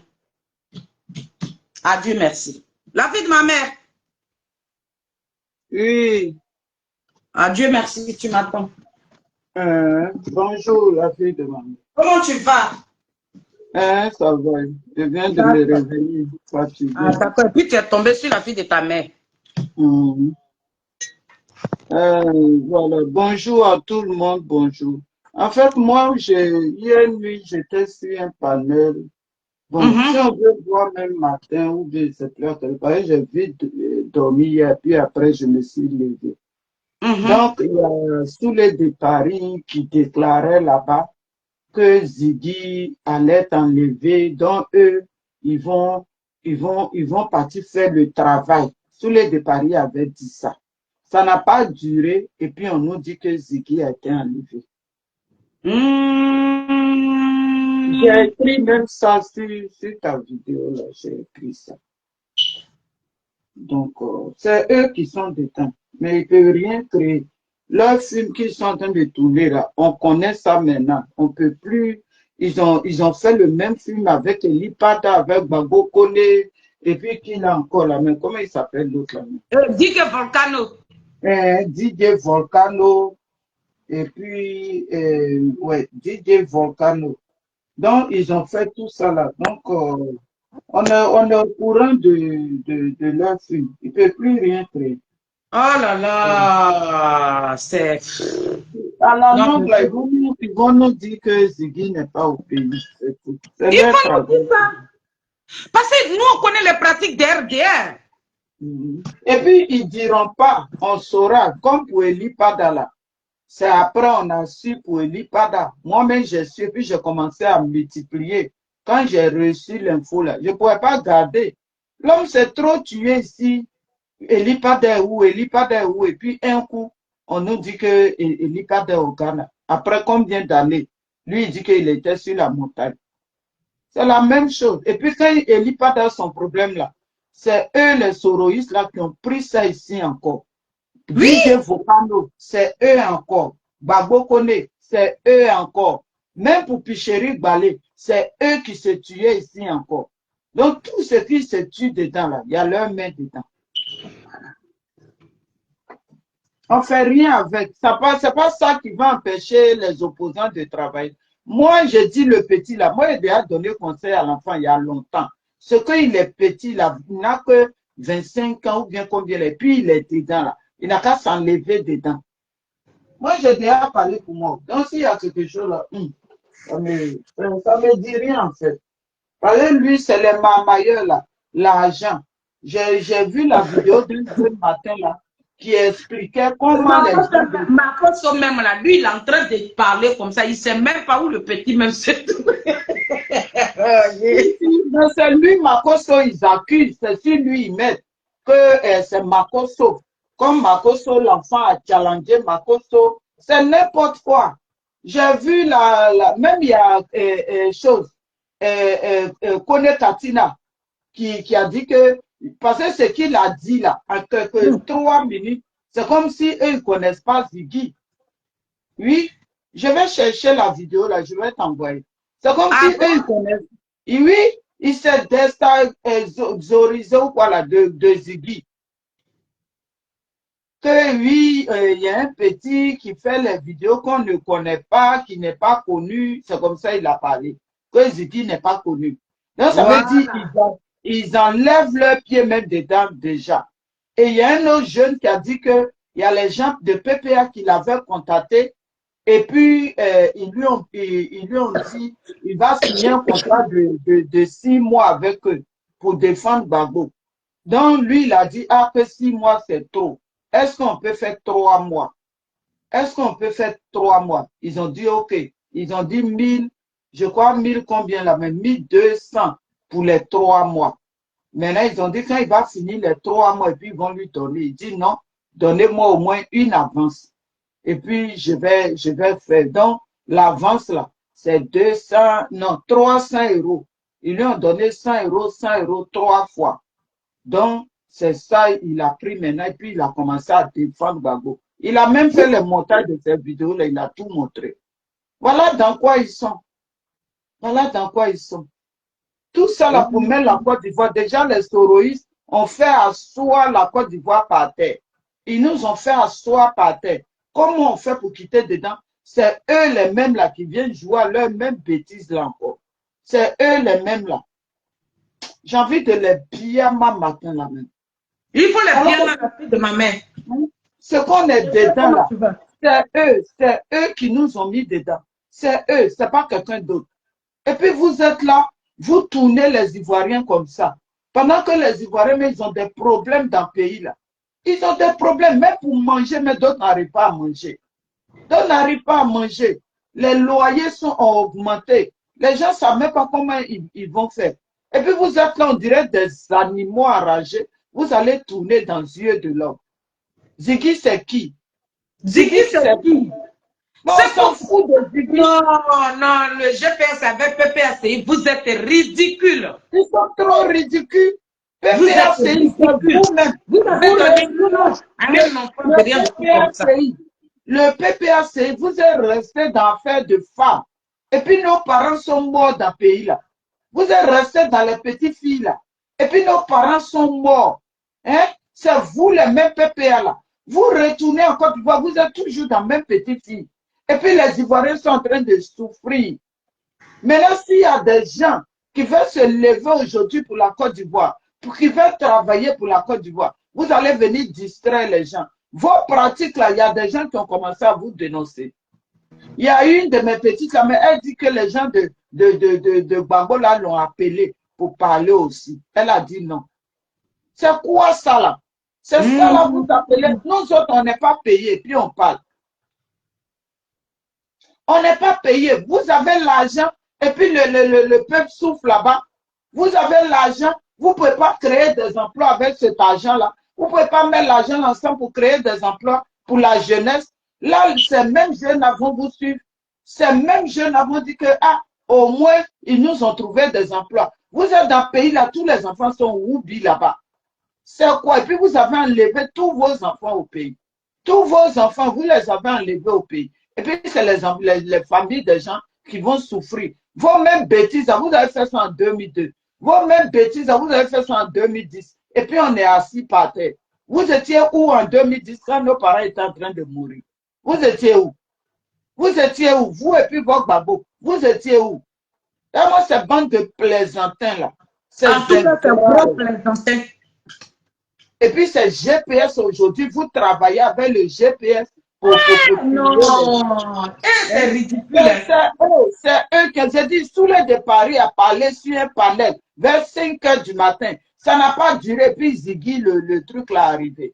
Adieu, merci. La fille de ma mère. Oui. Adieu, merci, tu m'attends. Bonjour, la fille de maman. Comment tu vas? Hein, ça va. Je viens de me D'accord. réveiller, Ah, fatigué. d'accord. Et puis tu es tombé sur la fille de ta mère. Mhm. Voilà. Bonjour à tout le monde, bonjour. En fait, moi, hier nuit, j'étais sur un panel. Bon, si Mhm, on veut voir même matin ou bien 7 heures, parce que j'ai vite dormi hier, puis après, je me suis levé. mhm. Donc, il y a Souley de Paris qui déclarait là-bas que Ziggy allait enlever, donc eux, ils vont, ils vont partir faire le travail. Souley de Paris avait dit ça. Ça n'a pas duré, et puis on nous dit que Ziggy a été enlevé. J'ai Hmm. écrit même ça sur ta vidéo, là, j'ai écrit ça. Donc, c'est eux qui sont dedans, mais ils ne peuvent rien créer. Leurs films qu'ils sont en train de tourner là, on connaît ça maintenant. On peut plus. Ils ont fait le même film avec Eli Pada, avec Bago Kone, et puis qui l'a encore là, mais comment il s'appelle l'autre là? Dis que Volcano. DJ Volcano, et puis, ouais, DJ Volcano. Donc, ils ont fait tout ça là. Donc, on est au courant de leur film. Ils ne peuvent plus rien créer. Oh là là, c'est... À la Non, longue, là, ils vont nous dire que Ziggy n'est pas au pays. C'est tout. C'est il leur faut nous dire travail. ça. Parce que nous, on connaît les pratiques d'RDR. Mhm. Et puis, ils ne diront pas, on saura, comme pour Eli Padala. C'est après, on a su pour Eli Pada. Moi-même, j'ai su, puis j'ai commencé à multiplier. Quand j'ai reçu l'info, là, je ne pouvais pas garder. L'homme s'est trop tué ici. Eli Pada est où? Eli Pada est où? Et puis, un coup, on nous dit que Eli Pada est au Ghana. Après combien d'années? Lui, il dit qu'il était sur la montagne. C'est la même chose. Et puis, quand Eli Pada a son problème là, c'est eux, les soroïstes là, qui ont pris ça ici encore. Oui, DJ Vocano, c'est eux encore. Babo Kone, c'est eux encore. Même pour Picheri Balé, c'est eux qui se tuaient ici encore. Donc, tout ce qui se tue dedans, là, il y a leur main dedans. On ne fait rien avec. C'est pas ça qui va empêcher les opposants de travailler. Moi, je dis le petit là. Moi, j'ai déjà donné conseil à l'enfant il y a longtemps. Ce qu'il est petit là, il n'a que 25 ans ou bien combien il est. Puis il est dedans là. Il n'a qu'à s'enlever dedans. Moi, j'ai déjà parlé pour moi. Donc, s'il y a quelque chose là, ça me dit rien en fait. Parce que lui, c'est les mamailleurs là, l'argent. J'ai vu la vidéo d'un jeune matin là qui expliquait comment les gens de... Marcos même là, lui, il est en train de parler comme ça. Il ne sait même pas où le petit même se trouve. Mais c'est lui, Makoso, ils accusent, c'est sur lui, ils mettent que c'est Makoso. Comme Makoso, l'enfant a challengé Makoso, c'est n'importe quoi. J'ai vu même il y a chose, Kone Katina, qui a dit que, parce que ce qu'il a dit là, en quelques 3 minutes, c'est comme si eux ne connaissent pas Ziggy. Oui, je vais chercher la vidéo là, je vais t'envoyer. C'est comme si Ah eux, ils bon? connaissent. Et oui, ils se déstabilisent ou quoi là, de Ziggy. Que oui, il y a un petit qui fait les vidéos qu'on ne connaît pas, qui n'est pas connu. C'est comme ça il a parlé. Que Ziggy n'est pas connu. Donc ça veut dire Voilà. ils enlèvent leurs pieds même dedans déjà. Et il y a un autre jeune qui a dit que il y a les gens de PPA qui l'avaient contacté et puis ils lui ont dit il va signer un contrat de 6 mois avec eux pour défendre Gbagbo. Donc lui, il a dit ah, que 6 mois, c'est trop. Est-ce qu'on peut faire 3 mois? Est-ce qu'on peut faire 3 mois? Ils ont dit OK. Ils ont dit 1000, je crois 1000 combien là, mais 1200 pour les 3 mois. Maintenant, ils ont dit quand il va finir les 3 mois et puis ils vont lui donner. Il dit non, donnez-moi au moins une avance. Et puis je vais faire. Donc, l'avance là, c'est 200, non, 300 euros. Ils lui ont donné 100 euros, 100 euros 3 fois. Donc, c'est ça, il a pris maintenant et puis il a commencé à défendre Gbagbo. Il a même fait le montage de cette vidéo là, il a tout montré. Voilà dans quoi ils sont. Voilà dans quoi ils sont. Tout ça là pour mettre la Côte d'Ivoire. Déjà, les soroïstes ont fait asseoir la Côte d'Ivoire par terre. Ils nous ont fait asseoir par terre. Comment on fait pour quitter dedans? C'est eux les mêmes là qui viennent jouer à leur même bêtise là encore. c'est eux les mêmes là. J'ai envie de les bien ma matin là même. Il faut les bien la fille de ma mère. Ce qu'on est dedans là, c'est eux qui nous ont mis dedans. C'est eux, c'est pas quelqu'un d'autre. Et puis vous êtes là, vous tournez les Ivoiriens comme ça. Pendant que les Ivoiriens, mais ils ont des problèmes dans le pays là. Ils ont des problèmes, même pour manger, mais d'autres n'arrivent pas à manger. D'autres n'arrivent pas à manger. Les loyers sont augmentés. Les gens ne savent même pas comment ils vont faire. Et puis vous êtes là, on dirait des animaux enragés. Vous allez tourner dans les yeux de l'homme. Ziggy, c'est qui? Ziggy, c'est qui? Bon, on s'en fout de Ziggy. Non, non, le GPS avec PPACI, vous êtes ridicule. Ils sont trop ridicules. Vous êtes ridicule. Vous avez donné un enfant de rien comme ça. Le PPACI, vous êtes resté dans l'affaire de femmes. Et puis nos parents sont morts dans le pays là. Vous êtes resté dans les petites filles là. Et puis nos parents sont morts. Hein? C'est vous les mêmes PPA là. Vous retournez en Côte d'Ivoire, vous êtes toujours dans la même petite fille. Et puis les Ivoiriens sont en train de souffrir. Maintenant, s'il y a des gens qui veulent se lever aujourd'hui pour la Côte d'Ivoire, qui veulent travailler pour la Côte d'Ivoire, vous allez venir distraire les gens. Vos pratiques là, il y a des gens qui ont commencé à vous dénoncer. Il y a une de mes petites là, mais elle dit que les gens de Gbagbo là l'ont appelée pour parler aussi. Elle a dit non. C'est quoi ça là? C'est ça là, vous appelez. Nous autres, on n'est pas payés, puis on parle. On n'est pas payé. Vous avez l'argent et puis le peuple souffle là-bas. Vous avez l'argent. Vous ne pouvez pas créer des emplois avec cet argent-là. Vous ne pouvez pas mettre l'argent ensemble pour créer des emplois pour la jeunesse. Là, ces mêmes jeunes vont vous suivre. Ces mêmes jeunes vont dit que, ah, au moins, ils nous ont trouvé des emplois. Vous êtes dans le pays là, tous les enfants sont oubliés là-bas. C'est quoi? Et puis vous avez enlevé tous vos enfants au pays. Tous vos enfants, vous les avez enlevés au pays. Et puis c'est les familles des gens qui vont souffrir. Vos mêmes bêtises, vous avez fait ça en 2002. Vos mêmes bêtises, vous avez fait ça en 2010. Et puis on est assis par terre. Vous étiez où en 2010 quand nos parents étaient en train de mourir? Vous étiez où? Vous étiez où? Vous et puis vos babos. Vous étiez où? Et moi, ces bandes de plaisantins là. En tout cas, c'est gros plaisantins. Et puis c'est GPS aujourd'hui, vous travaillez avec le GPS pour non, c'est ridicule. C'est eux que j'ai dit, sous les de Paris à parler sur un panel vers 5 h du matin. Ça n'a pas duré, puis Ziggy, le truc là arrivé.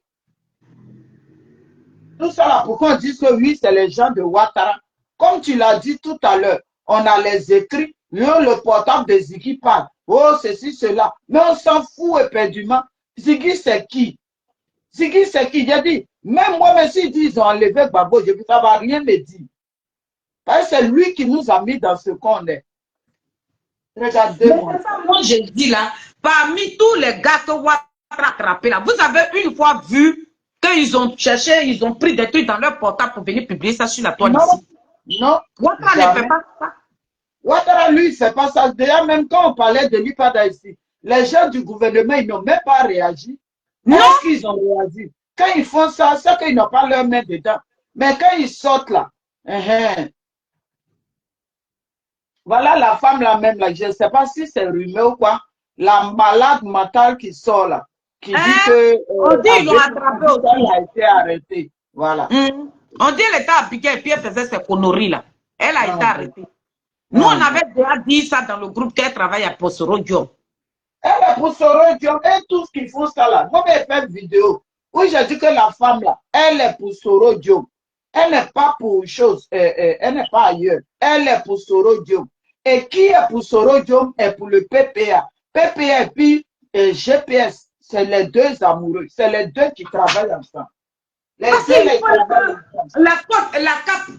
Tout ça là, pourquoi on dit que oui, c'est les gens de Ouattara. Comme tu l'as dit tout à l'heure, on a les écrits, le portable de Ziggy parle. Oh, ceci, cela. Mais on s'en fout éperdument. Ziggy, c'est qui? Ziggy, c'est qui? J'ai dit, même moi, même s'ils disent qu'ils ont enlevé Gbagbo, je ne ça va rien me dire. Parce que c'est lui qui nous a mis dans ce qu'on est. Regardez-moi. Moi, j'ai dit là, parmi tous les gars que Ouattara a attrapés là, vous avez une fois vu qu'ils ont cherché, ils ont pris des trucs dans leur portable pour venir publier ça sur la toile ici? Non. Ouattara ne fait pas ça. Ouattara, lui, c'est pas ça. Déjà, même quand on parlait de l'IPADA ici, les gens du gouvernement, ils n'ont même pas réagi. Non. Est-ce qu'ils ont réagi? Quand ils font ça, c'est qu'ils n'ont pas leur main dedans. Mais quand ils sortent là, voilà la femme là même là, je ne sais pas si c'est rumeur ou quoi, la malade mentale qui sort là, qui dit que on dit qu'ils l'ont attrapé aussi. Elle a été arrêtée. Voilà. On dit qu'elle était à piquer et puis elle faisait ses conneries là. Elle a été arrêtée. Nous, on avait déjà dit ça dans le groupe qu'elle travaille à Possoro Diop. Elle est Possoro Diop et tout ce qu'ils font ça là. Moi, j'ai fait une vidéo où j'ai dit que la femme là, elle est Possoro Diop. Elle n'est pas pour chose, elle n'est pas ailleurs. Elle est Possoro Diop. Et qui est Possoro Diop est pour le PPA. PPA et puis GPS, c'est les deux amoureux. C'est les deux qui travaillent ensemble. La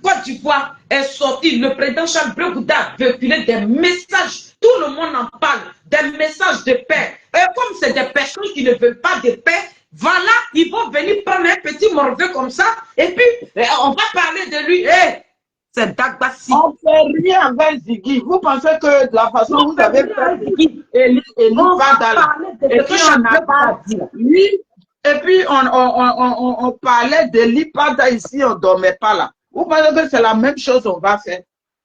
Côte d'Ivoire est sortie. Le président Charles Blé Gouda a véhiculé des messages. Tout le monde en parle. Des messages de paix. Et comme c'est des personnes qui ne veulent pas de paix, voilà, ils vont venir prendre un petit morveux comme ça. Et puis, on va parler de lui. C'est Dagbassi. On ne fait rien avec Ziggy. Vous pensez que de la façon dont vous avez fait Ziggy et nous Badala. Et puis on n'a pas lui. Et puis, on parlait de l'IPADA ici, on ne dormait pas là. Vous pensez que c'est la même chose qu'on va faire?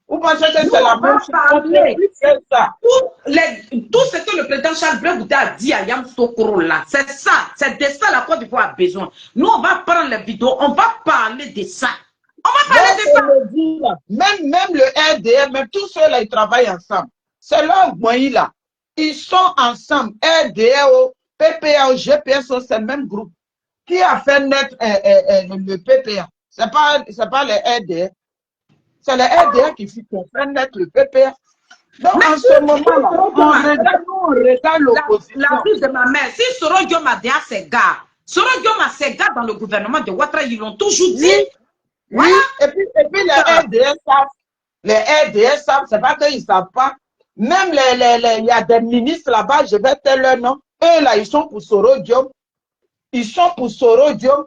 Vous pensez que Nous, c'est la on même va chose? parler. C'est ça. Tout ce que le président Charles Blé Bouddha a dit à Yamoussoukro là, c'est ça. C'est de ça la Côte d'Ivoire a besoin. Nous, on va prendre les vidéos, on va parler de ça. On va parler de ça. Même le RDR, même tous ceux-là, ils travaillent ensemble. C'est là où là. Ils sont ensemble. RDR, PPA, GPSO, c'est le même groupe. Qui a fait naître le PPA? C'est pas le RDR. C'est le RDR qui fait naître le PPA. Donc, en ce moment-là, on regarde l'opposition. La vie de ma mère, si Soro Diom a dit à ses gars, Soro Diom a ses gars dans le gouvernement de Ouattara, ils l'ont toujours dit. Oui, voilà. Et puis les RDS savent, c'est pas qu'ils ne savent pas. Même il y a des ministres là-bas, je vais te leur nom. Eux là, ils sont pour Soro Diom. Ils sont pour Soro Diom.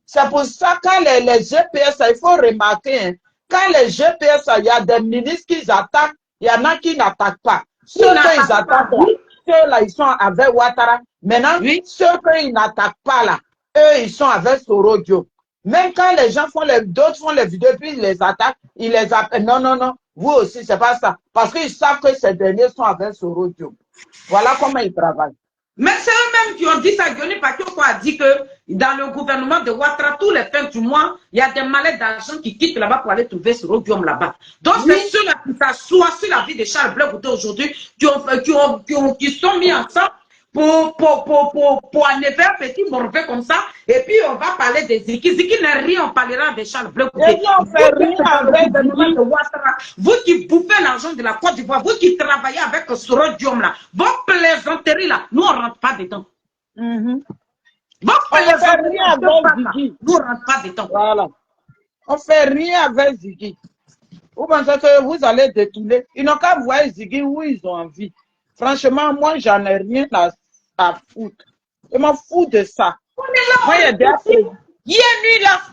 C'est pour ça quand les GPS, il faut remarquer, hein, quand les GPS, il y a des ministres qui attaquent, il y en a qui n'attaquent pas. Ceux qui attaquent, ceux-là, ils sont avec Ouattara. Maintenant, ceux qui n'attaquent pas là, eux, ils sont avec Soro Diom. Même quand les gens d'autres font les vidéos, puis ils les attaquent, ils les appellent. Non, non, non, vous aussi, c'est pas ça. Parce qu'ils savent que ces derniers sont avec Soro Diom. Voilà comment ils travaillent. Mais c'est eux-mêmes qui ont dit ça. Diony Pakyoko a dit que dans le gouvernement de Ouattara, tous les fins du mois, il y a des malais d'argent qui quittent là-bas pour aller trouver ce rodium là-bas. Donc, c'est ceux-là qui s'assoient sur la vie de Charles Blé Bouddha aujourd'hui, qui sont mis ensemble pour enlever un petit morveux comme ça. Et puis, on va parler de Ziki. Ziki n'est rien, on parlera de Charles Blé Bouddha. Vous qui bouffez l'argent de la Côte d'Ivoire, vous qui travaillez avec ce rodium là, vos plaisanteries là, nous, on ne rentre pas dedans. On ne fait rien avec Ziki. Nous, on ne rentre pas dedans. Voilà. On ne fait rien avec Ziki. Vous pensez que vous allez détourner? Ils n'ont qu'à voir Ziki où ils ont envie. Franchement, moi, j'en ai rien à foutre. Je m'en fous de ça. On est là,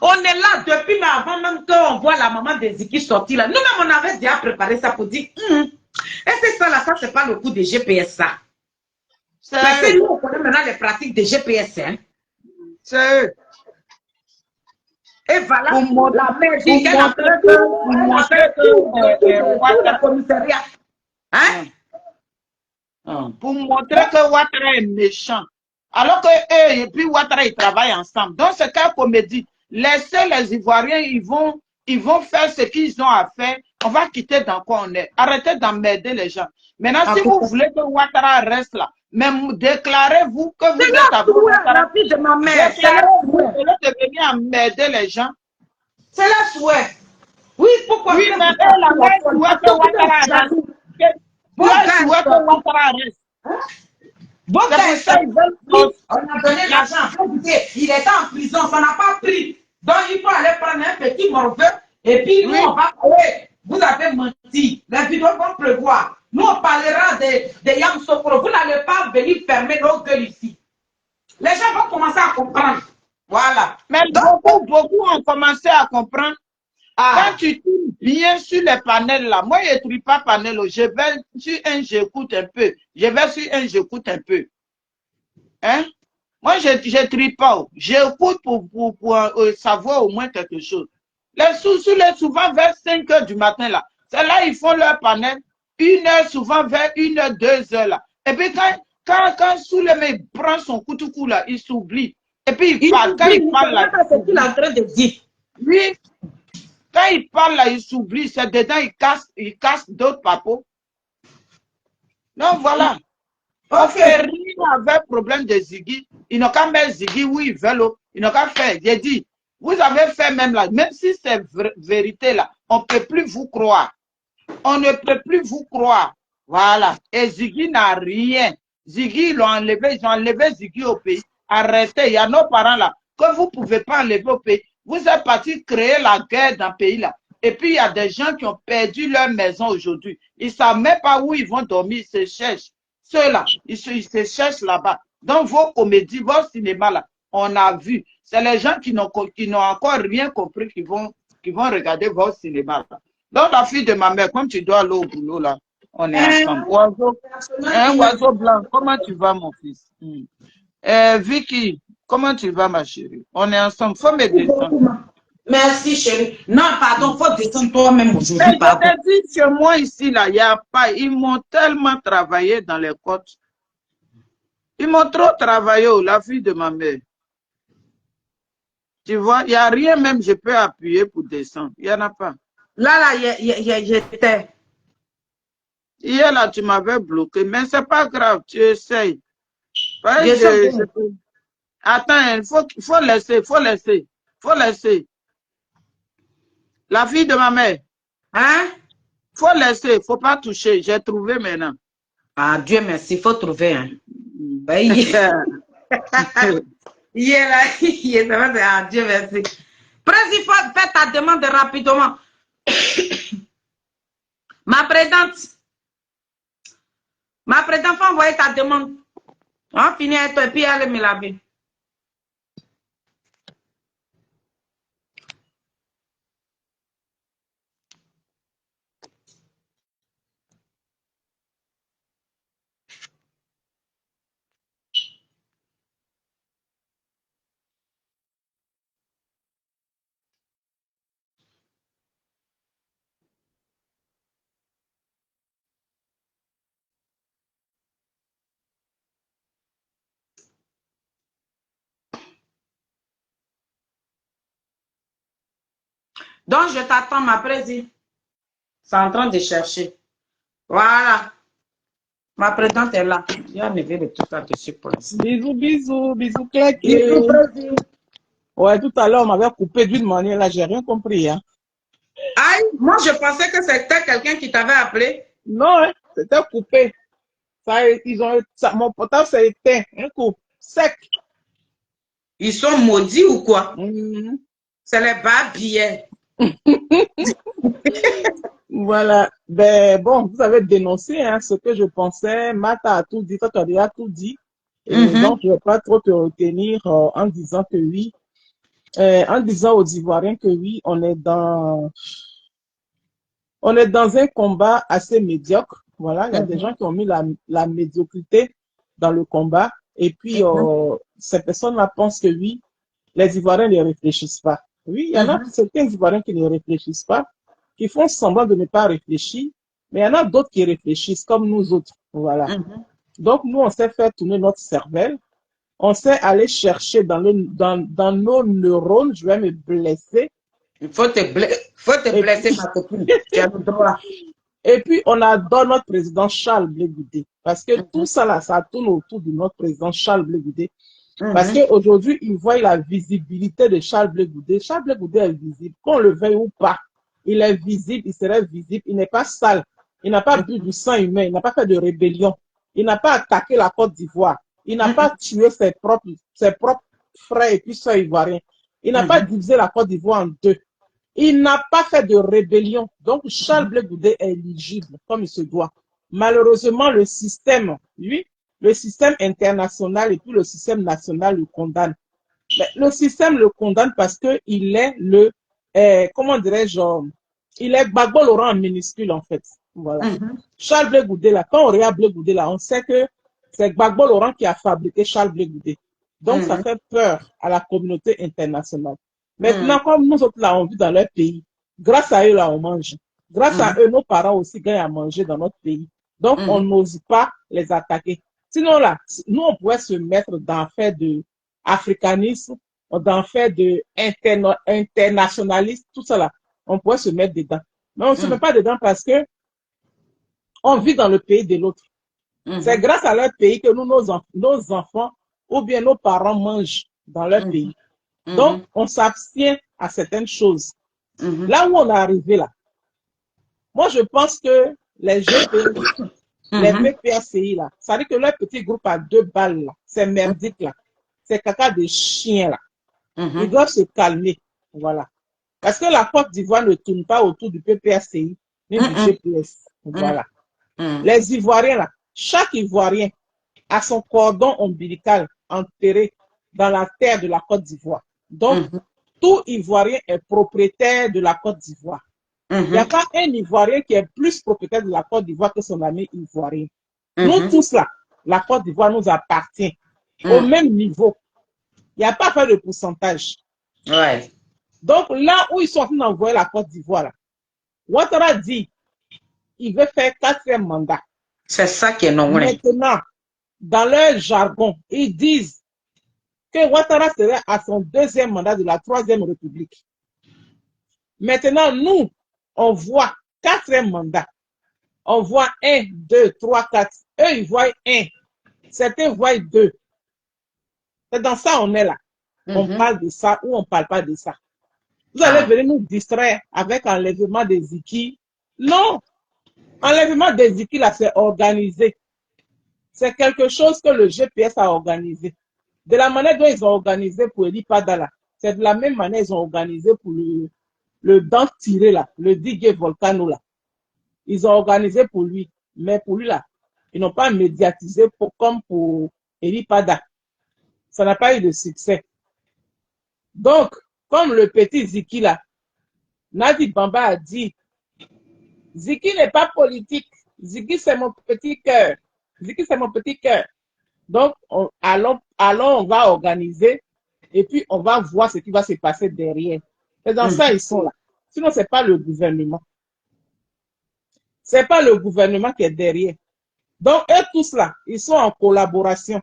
on est là depuis, mais avant même qu'on voit la maman de Ziki sortir là. Nous-mêmes, on avait déjà préparé ça pour dire, et c'est ça là, ça, c'est pas le coup de GPS, ça. Parce que nous, on connaît maintenant les pratiques de GPS, hein. C'est eux. Et voilà, pour montrer que Ouattara est méchant. Alors que eux et puis Ouattara, ils travaillent ensemble. Donc, c'est qu'un comédie. Laissez les Ivoiriens, ils vont faire ce qu'ils ont à faire. On va quitter dans quoi on est. Arrêtez d'emmerder les gens. Maintenant, si vous voulez que Ouattara reste là, même déclarez-vous que vous êtes avec Ouattara. C'est de ma mère. Vous allez devenir emmerder les gens. C'est la souhait. Oui, pourquoi? Oui, mais la mère souhaite que Ouattara reste. Bon, on a donné l'argent. Il était en prison, ça n'a pas pris. Donc, il faut aller prendre un petit morveux et puis nous, on va parler. Vous avez menti. Les vidéos vont prévoir. Nous, on parlera de Yamoussoukro. Vous n'allez pas venir fermer nos gueules ici. Les gens vont commencer à comprendre. Voilà. Mais beaucoup ont commencé à comprendre. Quand tu tournes bien sur les panels là, moi je ne trie pas panel, je vais sur un, j'écoute un peu. Je vais sur un, j'écoute un peu. Hein? Moi je ne trie pas. J'écoute pour savoir au moins quelque chose. Souvent vers 5 h du matin là, c'est là ils font leur panel. 1 heure, souvent vers 1 h, 2 h là. Et puis quand Souleymane prend son coup là, il s'oublie. Et puis il parle. Quand il parle là, c'est ce qu'il est en train de dire. Oui. Quand il parle là, il s'oublie. C'est dedans, il casse d'autres papos. Donc voilà. On fait rien avec le problème de Ziggy. Ils n'ont qu'à mettre Ziggy où ils veulent. Ils n'ont qu'à faire. J'ai dit, vous avez fait même là, même si c'est vérité là, on ne peut plus vous croire. On ne peut plus vous croire. Voilà. Et Ziggy n'a rien. Ziggy, ils l'ont enlevé. Ils ont enlevé Ziggy au pays. Arrêtez. Il y a nos parents là que vous ne pouvez pas enlever au pays. Vous êtes parti créer la guerre dans le pays là. Et puis il y a des gens qui ont perdu leur maison aujourd'hui. Ils ne savent même pas où ils vont dormir. Ils se cherchent. Ceux-là, ils se cherchent là-bas. Dans vos comédies, vos cinémas là, on a vu. C'est les gens qui n'ont encore rien compris qui vont regarder vos cinémas là. Donc la fille de ma mère, comme tu dois aller au boulot là, on est ensemble. Oiseau blanc, comment tu vas mon fils? Vicky, comment tu vas ma chérie? On est ensemble. Faut me descendre. Merci, chérie. Non, pardon, faut descendre toi-même Mais aujourd'hui, je pardon. te dis, chez moi ici, là, il n'y a pas. Ils m'ont tellement travaillé dans les côtes. Ils m'ont trop travaillé, oh, la fille de ma mère. Tu vois, il n'y a rien même, je peux appuyer pour descendre. Il n'y en a pas. Là, j'étais. Hier, là, tu m'avais bloqué, mais ce n'est pas grave, tu essayes. Ouais, Je sais bien. Attends, faut laisser, faut laisser, faut laisser. La fille de ma mère, Hein? faut laisser, faut pas toucher. J'ai trouvé maintenant. Ah, Dieu merci, il faut trouver. Hein. Ben, il est là, il est là. Ah, Dieu merci. Président, fais ta demande rapidement. Ma présidente, faut envoyer ta demande. On finit avec toi et puis elle me laver. Donc, je t'attends, ma présidente. C'est en train de chercher. Voilà. Ma présidente est là. Il y a enlevé le truc là-dessus pour l'instant. Bisous, bisous, bisous, claqués. Bisous, président. Ouais, tout à l'heure, on m'avait coupé d'une manière, là, j'ai rien compris. Hein. Aïe, moi, je pensais que c'était quelqu'un qui t'avait appelé. Non, hein, c'était coupé. Mon portable s'est éteint, un coup, sec. Ils sont maudits ou quoi? Mhm. C'est les billets. Voilà. Ben, bon, vous avez dénoncé hein, ce que je pensais. Mata a tout dit, toi, tu as déjà tout dit. Et donc, je ne vais pas trop te retenir en disant que oui. En disant aux Ivoiriens que oui, on est dans un combat assez médiocre. Voilà, il y a des gens qui ont mis la médiocrité dans le combat. Et puis, ces personnes-là pensent que oui, les Ivoiriens ne réfléchissent pas. Oui, il y en a certains Ivoiriens qui ne réfléchissent pas, qui font semblant de ne pas réfléchir, mais il y en a d'autres qui réfléchissent comme nous autres. Voilà. Donc, nous, on sait faire tourner notre cervelle. On sait aller chercher dans nos neurones, je vais me blesser. Il faut te blesser, ma copine. Tu as le droit. Et puis, on adore notre président Charles Blé Goudé. Parce que tout ça, là, ça tourne autour de notre président Charles Blé Goudé. Parce qu'aujourd'hui, il voit la visibilité de Charles Blé Goudé. Charles Blé Goudé est visible. Qu'on le veuille ou pas, il est visible, il serait visible. Il n'est pas sale. Il n'a pas bu du sang humain. Il n'a pas fait de rébellion. Il n'a pas attaqué la Côte d'Ivoire. Il n'a pas tué ses propres frères et puis soeurs ivoiriens. Il n'a pas divisé la Côte d'Ivoire en deux. Il n'a pas fait de rébellion. Donc, Charles Blé Goudé est éligible, comme il se doit. Malheureusement, le système, lui, le système international et puis le système national le condamne. Mais le système le condamne parce qu'il est comment dirais-je, il est Gbagbo Laurent en minuscule, en fait. Voilà. Charles Blé Goudé, là, quand on regarde Blé Goudé, là, on sait que c'est Gbagbo Laurent qui a fabriqué Charles Blé Goudé. Donc, ça fait peur à la communauté internationale. Maintenant, comme nous autres, là, on vit dans leur pays, grâce à eux, là, on mange. Grâce à eux, nos parents aussi gagnent à manger dans notre pays. Donc, on n'ose pas les attaquer. Sinon, là, nous, on pourrait se mettre dans fait de africanisme, dans fait de internationalisme, tout ça, là. On pourrait se mettre dedans. Mais on ne se met pas dedans parce que on vit dans le pays de l'autre. C'est grâce à leur pays que nos enfants ou bien nos parents mangent dans leur pays. Donc, on s'abstient à certaines choses. Là où on est arrivé, là, moi, je pense que les GPI, les PPACI, là, ça veut dire que leur petit groupe à 2 balles, là, c'est merdique, là. C'est caca de chien, là. Ils doivent se calmer. Voilà. Parce que la Côte d'Ivoire ne tourne pas autour du PPACI, ni du GPS. Voilà. Les Ivoiriens, là, chaque Ivoirien a son cordon ombilical enterré dans la terre de la Côte d'Ivoire. Donc, tout Ivoirien est propriétaire de la Côte d'Ivoire. Il n'y a pas un Ivoirien qui est plus propriétaire de la Côte d'Ivoire que son ami ivoirien. Nous tous là, la Côte d'Ivoire nous appartient au même niveau. Il n'y a pas fait de pourcentage. Ouais. Donc, là où ils sont en train d'envoyer la Côte d'Ivoire, là, Ouattara dit il veut faire 4e mandat. C'est ça qui est normal. Maintenant, dans leur jargon, ils disent que Ouattara serait à son 2e mandat de la 3e République. Maintenant, nous, on voit 4e mandat. On voit 1, 2, 3, 4. Eux, ils voient 1. Certains voient 2. C'est dans ça on est là. On parle de ça ou on ne parle pas de ça. Vous allez venir nous distraire avec enlèvement des Ziki. Non. Enlèvement des Ziki, là, c'est organisé. C'est quelque chose que le GPS a organisé. De la manière dont ils ont organisé pour Eli Padala, c'est de la même manière qu'ils ont organisé pour le dent tiré, là, le Digue Volcano, là. Ils ont organisé pour lui. Mais pour lui, là, ils n'ont pas médiatisé comme pour Eli Pada. Ça n'a pas eu de succès. Donc, comme le petit Ziki là, Nadi Bamba a dit, Ziki n'est pas politique. Ziki, c'est mon petit cœur. Ziki, c'est mon petit cœur. Donc, allons, on va organiser et puis on va voir ce qui va se passer derrière. C'est dans ça ils sont là. Sinon, ce n'est pas le gouvernement. Ce n'est pas le gouvernement qui est derrière. Donc, eux tous là, ils sont en collaboration.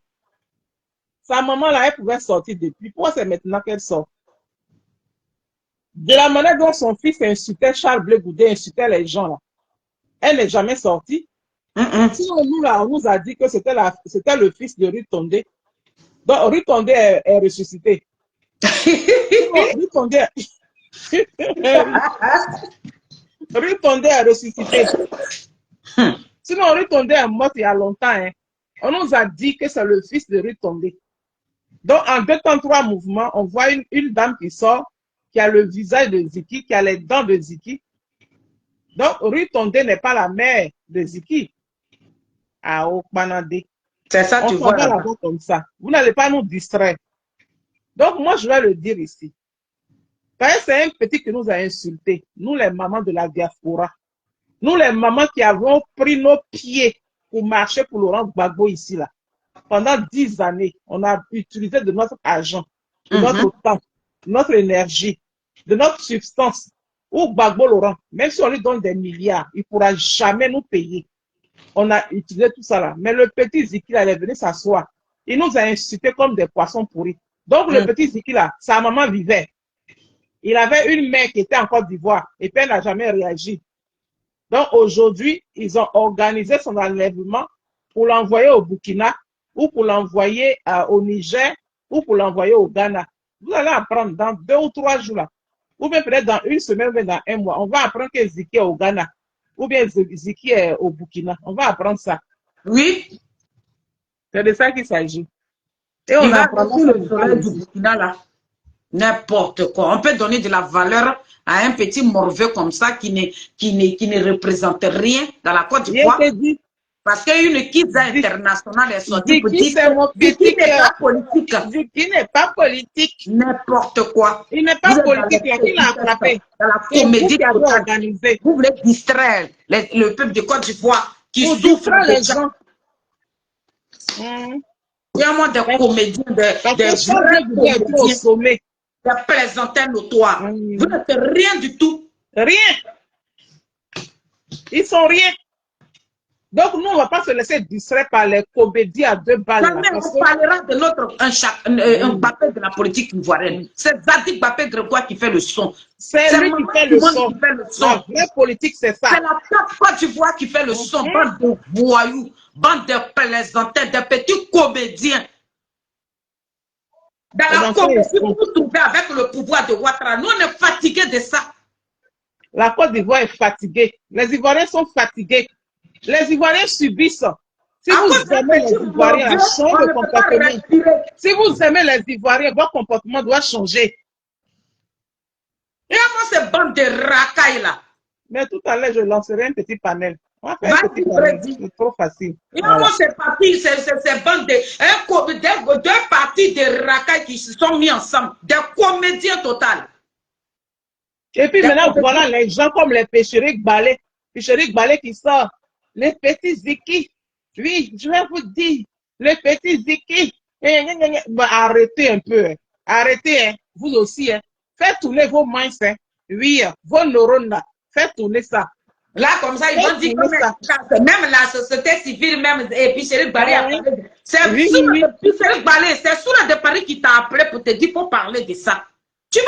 Sa maman là, elle pouvait sortir depuis. Pourquoi c'est maintenant qu'elle sort? De la manière dont son fils insultait Charles Blé Goudé, insultait les gens là, elle n'est jamais sortie. Sinon, nous là, on nous a dit que c'était le fils de Ruth Tondé. Donc, Ruth Tondé est ressuscité. Ruth Tondé est ressuscité. Sinon, Ruth Tondé est morte il y a longtemps. Hein. On nous a dit que c'est le fils de Ruth Tondé. Donc, en 2 temps, 3 mouvements, on voit une dame qui sort, qui a le visage de Ziki, qui a les dents de Ziki. Donc, Ruth Tondé n'est pas la mère de Ziki. À Okpanandé. C'est ça, tu vois. On comme ça. Vous n'allez pas nous distraire. Donc, moi, je vais le dire ici. C'est un petit qui nous a insultés. Nous, les mamans de la diaspora. Nous, les mamans qui avons pris nos pieds pour marcher pour Laurent Gbagbo ici, là. Pendant 10 années, on a utilisé de notre argent, de notre temps, de notre énergie, de notre substance. Ou Gbagbo Laurent, même si on lui donne des milliards, il ne pourra jamais nous payer. On a utilisé tout ça là. Mais le petit Ziki, là, il est venu s'asseoir. Il nous a insultés comme des poissons pourris. Donc, le petit Ziki, là, sa maman vivait. Il avait une mère qui était en Côte d'Ivoire et puis elle n'a jamais réagi. Donc, aujourd'hui, ils ont organisé son enlèvement pour l'envoyer au Burkina ou pour l'envoyer au Niger ou pour l'envoyer au Ghana. Vous allez apprendre dans 2 ou 3 jours là. Ou bien peut-être dans 1 semaine ou dans 1 mois. On va apprendre que Ziki est au Ghana. Ou bien Ziki est au Burkina. On va apprendre ça. Oui. C'est de ça qu'il s'agit. Et on apprend le soleil du Burkina là. N'importe quoi. On peut donner de la valeur à un petit morveux comme ça qui ne représente rien dans la Côte d'Ivoire. Parce qu'une Kiza internationale est sortie pour dire que Ziki n'est pas politique. Ziki n'est pas politique. N'importe quoi. Il n'est pas politique. Il a attrapé. Dans la comédie organisée. Vous voulez distraire le peuple de Côte d'Ivoire qui souffre les gens. Il y a moins de comédiens, des sommet. Des plaisantins notoires. Vous n'êtes rien du tout. Rien. Ils sont rien. Donc, nous, on ne va pas se laisser distraire par les comédies à 2 balles. Jamais on parlera de l'autre, un Mbappé de la politique ivoirienne. C'est Zadig Mbappé Grégoire qui fait le son. C'est lui qui fait le son. La vraie politique, c'est ça. C'est la Côte d'Ivoire qui fait le son. Bande de voyous, bande de plaisantins, de petits comédiens. Dans la comédie, vous vous trouvez avec le pouvoir de Ouattara. Nous, on est fatigués de ça. La Côte d'Ivoire est fatiguée. Les Ivoiriens sont fatigués. Les Ivoiriens subissent. Si vous aimez les Ivoiriens, changez de comportement. Si vous aimez les Ivoiriens, votre comportement doit changer. Et moi, ces bandes de racailles là. Mais tout à l'heure, je lancerai un petit panel. On va faire un petit panel. C'est trop facile. Et moi, c'est parti, ces bandes de 2 parties de racailles qui se sont mis ensemble. Des comédiens total. Et puis maintenant, voilà les gens comme les Pécheric Ballet. Pécheric Ballet qui sort. Les petits Ziki. Oui, je vais vous dire. Les petits Ziki. Bah, arrêtez un peu. Hein. Arrêtez, hein. Vous aussi. Hein. Faites tourner vos mindset. Oui, vos neurones là. Faites tourner ça. Là, comme ça, ils vont dire que même la société civile, même Épicerie Balé a parlé. C'est Épicerie Balé, c'est Soula de Paris qui t'a appelé pour te dire qu'il faut parler de ça. Tu as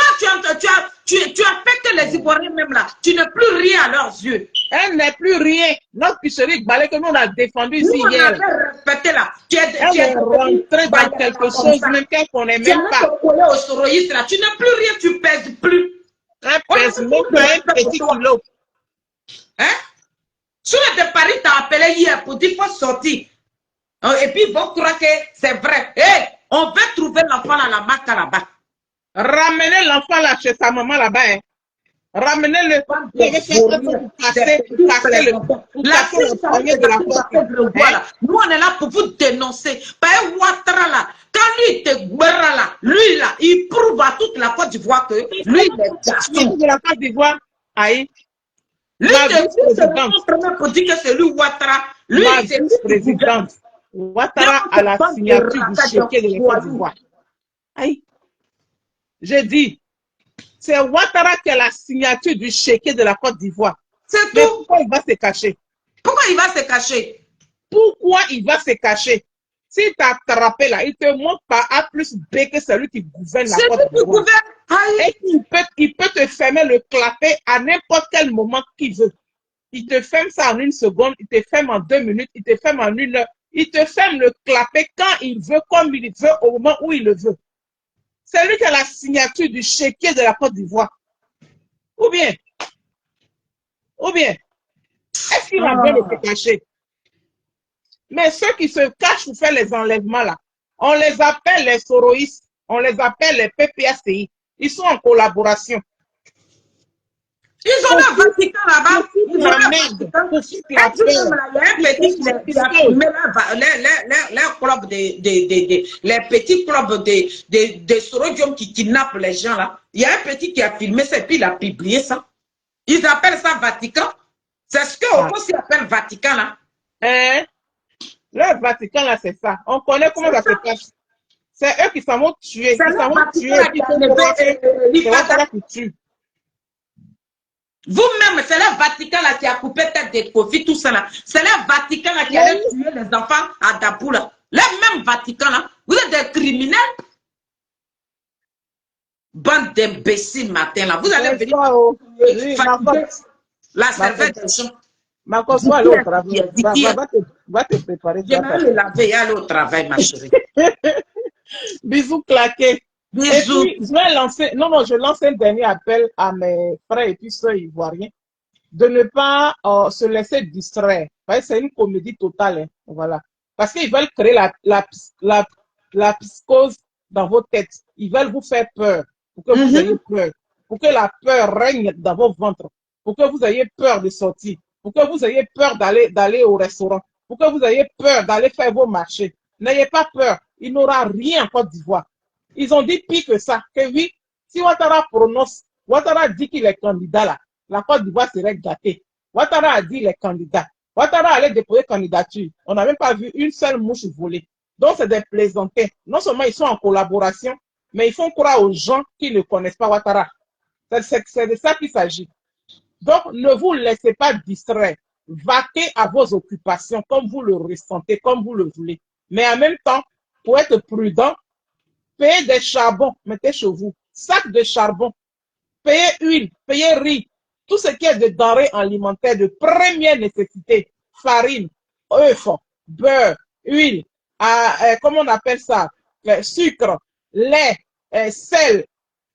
fait que les Ivoiriens même là, tu n'es plus rien à leurs yeux. Elle n'est plus rien. Notre Épicerie Balé que nous on a défendu ici nous, hier. On avait respecté là. Elle est rentrée dans quelque chose même qu'elle ne connaît même pas. Au soroïste, là. Tu n'as plus rien, tu pèses plus. Elle pèse même pas un petit kilo. Hein? Sur de Paris t'a appelé hier pour dire qu'il faut sortir. Et puis ils vont croire que c'est vrai. Hey, on va trouver l'enfant à la marque là-bas. Ramenez l'enfant là chez sa maman là-bas. Hein. Ramenez-le. Pour casser le poignet de la porte. Nous, on est là pour vous dénoncer. Par Ouattara là, quand lui te gbera là, lui là, il prouve à toute la Côte d'Ivoire que lui, il est garçon. De la Côte d'Ivoire, aïe. Lui, c'est pour dire que c'est lui Ouattara. Lui, c'est vice-présidente. Ouattara a la signature du chéquier de la Côte d'Ivoire. Aïe. J'ai dit, c'est Ouattara qui a la signature du chéquier de la Côte d'Ivoire. C'est tout. Pourquoi il va se cacher? Pourquoi il va se cacher? Pourquoi il va se cacher? S'il t'a attrapé là, il te montre par A plus B que celui qui gouverne la Côte d'Ivoire. Et il peut te fermer le clapet à n'importe quel moment qu'il veut. Il te ferme ça en 1 seconde, il te ferme en 2 minutes, il te ferme en 1 heure. Il te ferme le clapet quand il veut, comme il veut, au moment où il le veut. C'est lui qui a la signature du chéquier de la Côte d'Ivoire. Ou bien, est-ce qu'il a bien de se cacher? Mais ceux qui se cachent pour faire les enlèvements là, on les appelle les soroïstes, on les appelle les PPACI. Ils sont en collaboration. Ils ont le Vatican là-bas. Ils ont le Vatican. Il y a un petit qui a filmé les petits clubs de sorodium qui kidnappent les gens là. Il y a un petit qui a filmé ça et puis il a publié ça. Ils appellent ça Vatican. C'est ce qu'on aussi appelle Vatican là. Le Vatican là, c'est ça. On connaît comment ça se passe. C'est eux qui s'en vont tuer. Ils s'en vont tuer. C'est Ouattara qui tue. Vous-même, c'est le Vatican là qui a coupé tête des profits, tout ça là. C'est le Vatican là qui allait tuer les enfants à Dabou là. Le même Vatican là. Vous êtes des criminels. Bande d'imbéciles matin là. Vous allez venir la cervelle des gens. Marcos, va aller au travail. Va te préparer. Je vais aller laver et aller au travail, ma chérie. Bisous claqués. Bisous. Et puis, je lance un dernier appel à mes frères et puis soeurs ivoiriens de ne pas se laisser distraire. C'est une comédie totale. Hein, voilà. Parce qu'ils veulent créer la psychose dans vos têtes. Ils veulent vous faire peur. Pour que vous ayez peur. Pour que la peur règne dans vos ventres. Pour que vous ayez peur de sortir. Pour que vous ayez peur d'aller au restaurant. Pour que vous ayez peur d'aller faire vos marchés. N'ayez pas peur. Il n'aura rien en Côte d'Ivoire. Ils ont dit pire que ça. Que oui, si Ouattara prononce, Ouattara dit qu'il est candidat là, la Côte d'Ivoire serait gâtée. Ouattara a dit qu'il est candidat. Ouattara allait déposer candidature. On n'a même pas vu une seule mouche voler. Donc c'est des plaisantins. Non seulement ils sont en collaboration, mais ils font croire aux gens qui ne connaissent pas Ouattara. C'est de ça qu'il s'agit. Donc, ne vous laissez pas distraire. Vaquez à vos occupations comme vous le ressentez, comme vous le voulez. Mais en même temps, pour être prudent, payez des charbons, mettez chez vous. Sac de charbon, payez huile, payez riz. Tout ce qui est de denrées alimentaires de première nécessité. Farine, œufs, beurre, huile, comment on appelle ça? Sucre, lait, sel,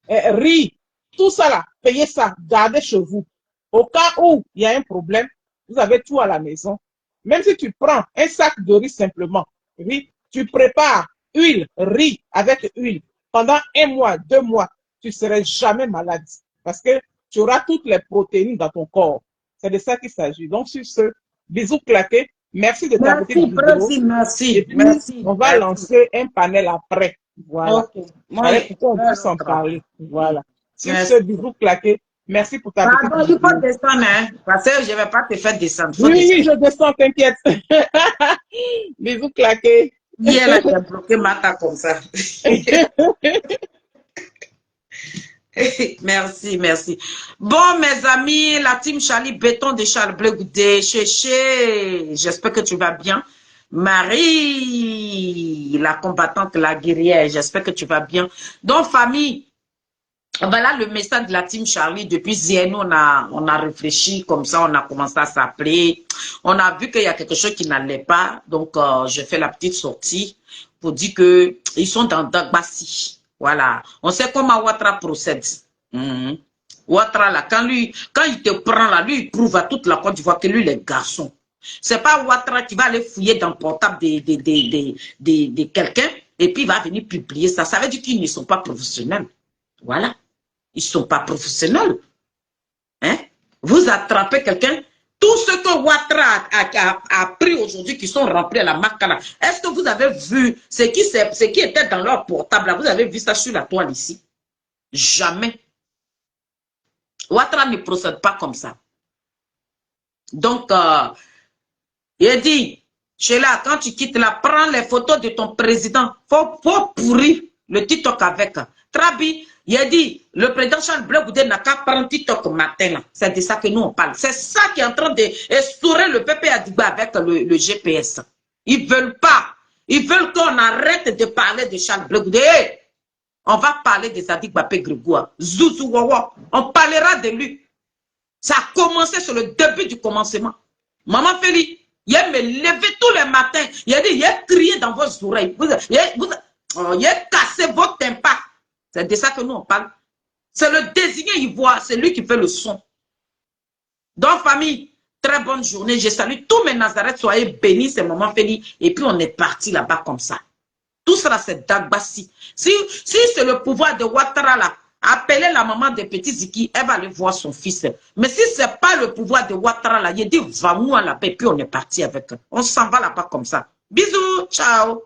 riz. Tout ça là, payez ça, gardez chez vous. Au cas où il y a un problème, vous avez tout à la maison. Même si tu prends un sac de riz simplement, oui, tu prépares huile, riz avec huile. Pendant 1 mois, 2 mois, tu ne serais jamais malade. Parce que tu auras toutes les protéines dans ton corps. C'est de ça qu'il s'agit. Donc, sur ce, bisous claqués. Merci de ta petite vidéo. Merci. On va lancer un panel après. Voilà. Okay. Pour qu'on puisse en parler. Voilà. Sur ce, bisous claqués. Merci pour ta petite vidéo. Il faut descendre, hein, parce que je ne vais pas te faire descendre. Oui, je descends, t'inquiète. Bisous claqués. Hier, là, j'ai bloqué Mata comme ça. Merci, merci. Bon, mes amis, la team Charlie Béton de Charles Bleu Goudé, Chéché, j'espère que tu vas bien. Marie, la combattante, la guerrière, j'espère que tu vas bien. Donc, famille, voilà le message de la team Charlie. Depuis hier, on a réfléchi comme ça, on a commencé à s'appeler. On a vu qu'il y a quelque chose qui n'allait pas. Donc, je fais la petite sortie pour dire que ils sont dans Dagbassi. Voilà. On sait comment Ouattara procède. Ouattara, là, quand il te prend là, lui, il prouve à toute la Côte d'Ivoire que lui, les garçons. C'est pas Ouattara qui va aller fouiller dans le portable de quelqu'un et puis il va venir publier ça. Ça veut dire qu'ils ne sont pas professionnels. Voilà. Ils ne sont pas professionnels. Hein? Vous attrapez quelqu'un, tout ce que Ouattara a pris aujourd'hui, qui sont remplis à la marque là, est-ce que vous avez vu ce qui était dans leur portable là? Vous avez vu ça sur la toile ici? Jamais. Ouattara ne procède pas comme ça. Donc, il dit, Sheila, quand tu quittes là, prends les photos de ton président. Faut pourrir le TikTok avec. Trabi, il a dit, le président Charles Bleu Goudé n'a qu'à prendre TikTok matin. C'est de ça que nous on parle. C'est ça qui est en train d'estourer le PPA Digba avec le GPS. Ils veulent pas. Ils veulent qu'on arrête de parler de Charles Bleu Goudé. On va parler de Zadig Bapé Grégoire. Zouzou Wawa. On parlera de lui. Ça a commencé sur le début du commencement. Maman Feli, il a me levé tous les matins. Il a dit, il a crié dans vos oreilles. Il a cassé votre impact. C'est de ça que nous on parle. C'est le désigné ivoire, c'est lui qui fait le son. Donc famille, très bonne journée. Je salue tous mes Nazareth, soyez bénis, c'est Maman Feli. Et puis on est parti là-bas comme ça. Tout cela c'est Dagbassi. Si c'est le pouvoir de Ouattara là, appelez la maman de Petit Ziki, elle va aller voir son fils. Mais si ce n'est pas le pouvoir de Ouattara là, il dit va-moi là-bas et puis on est parti avec eux. On s'en va là-bas comme ça. Bisous, ciao.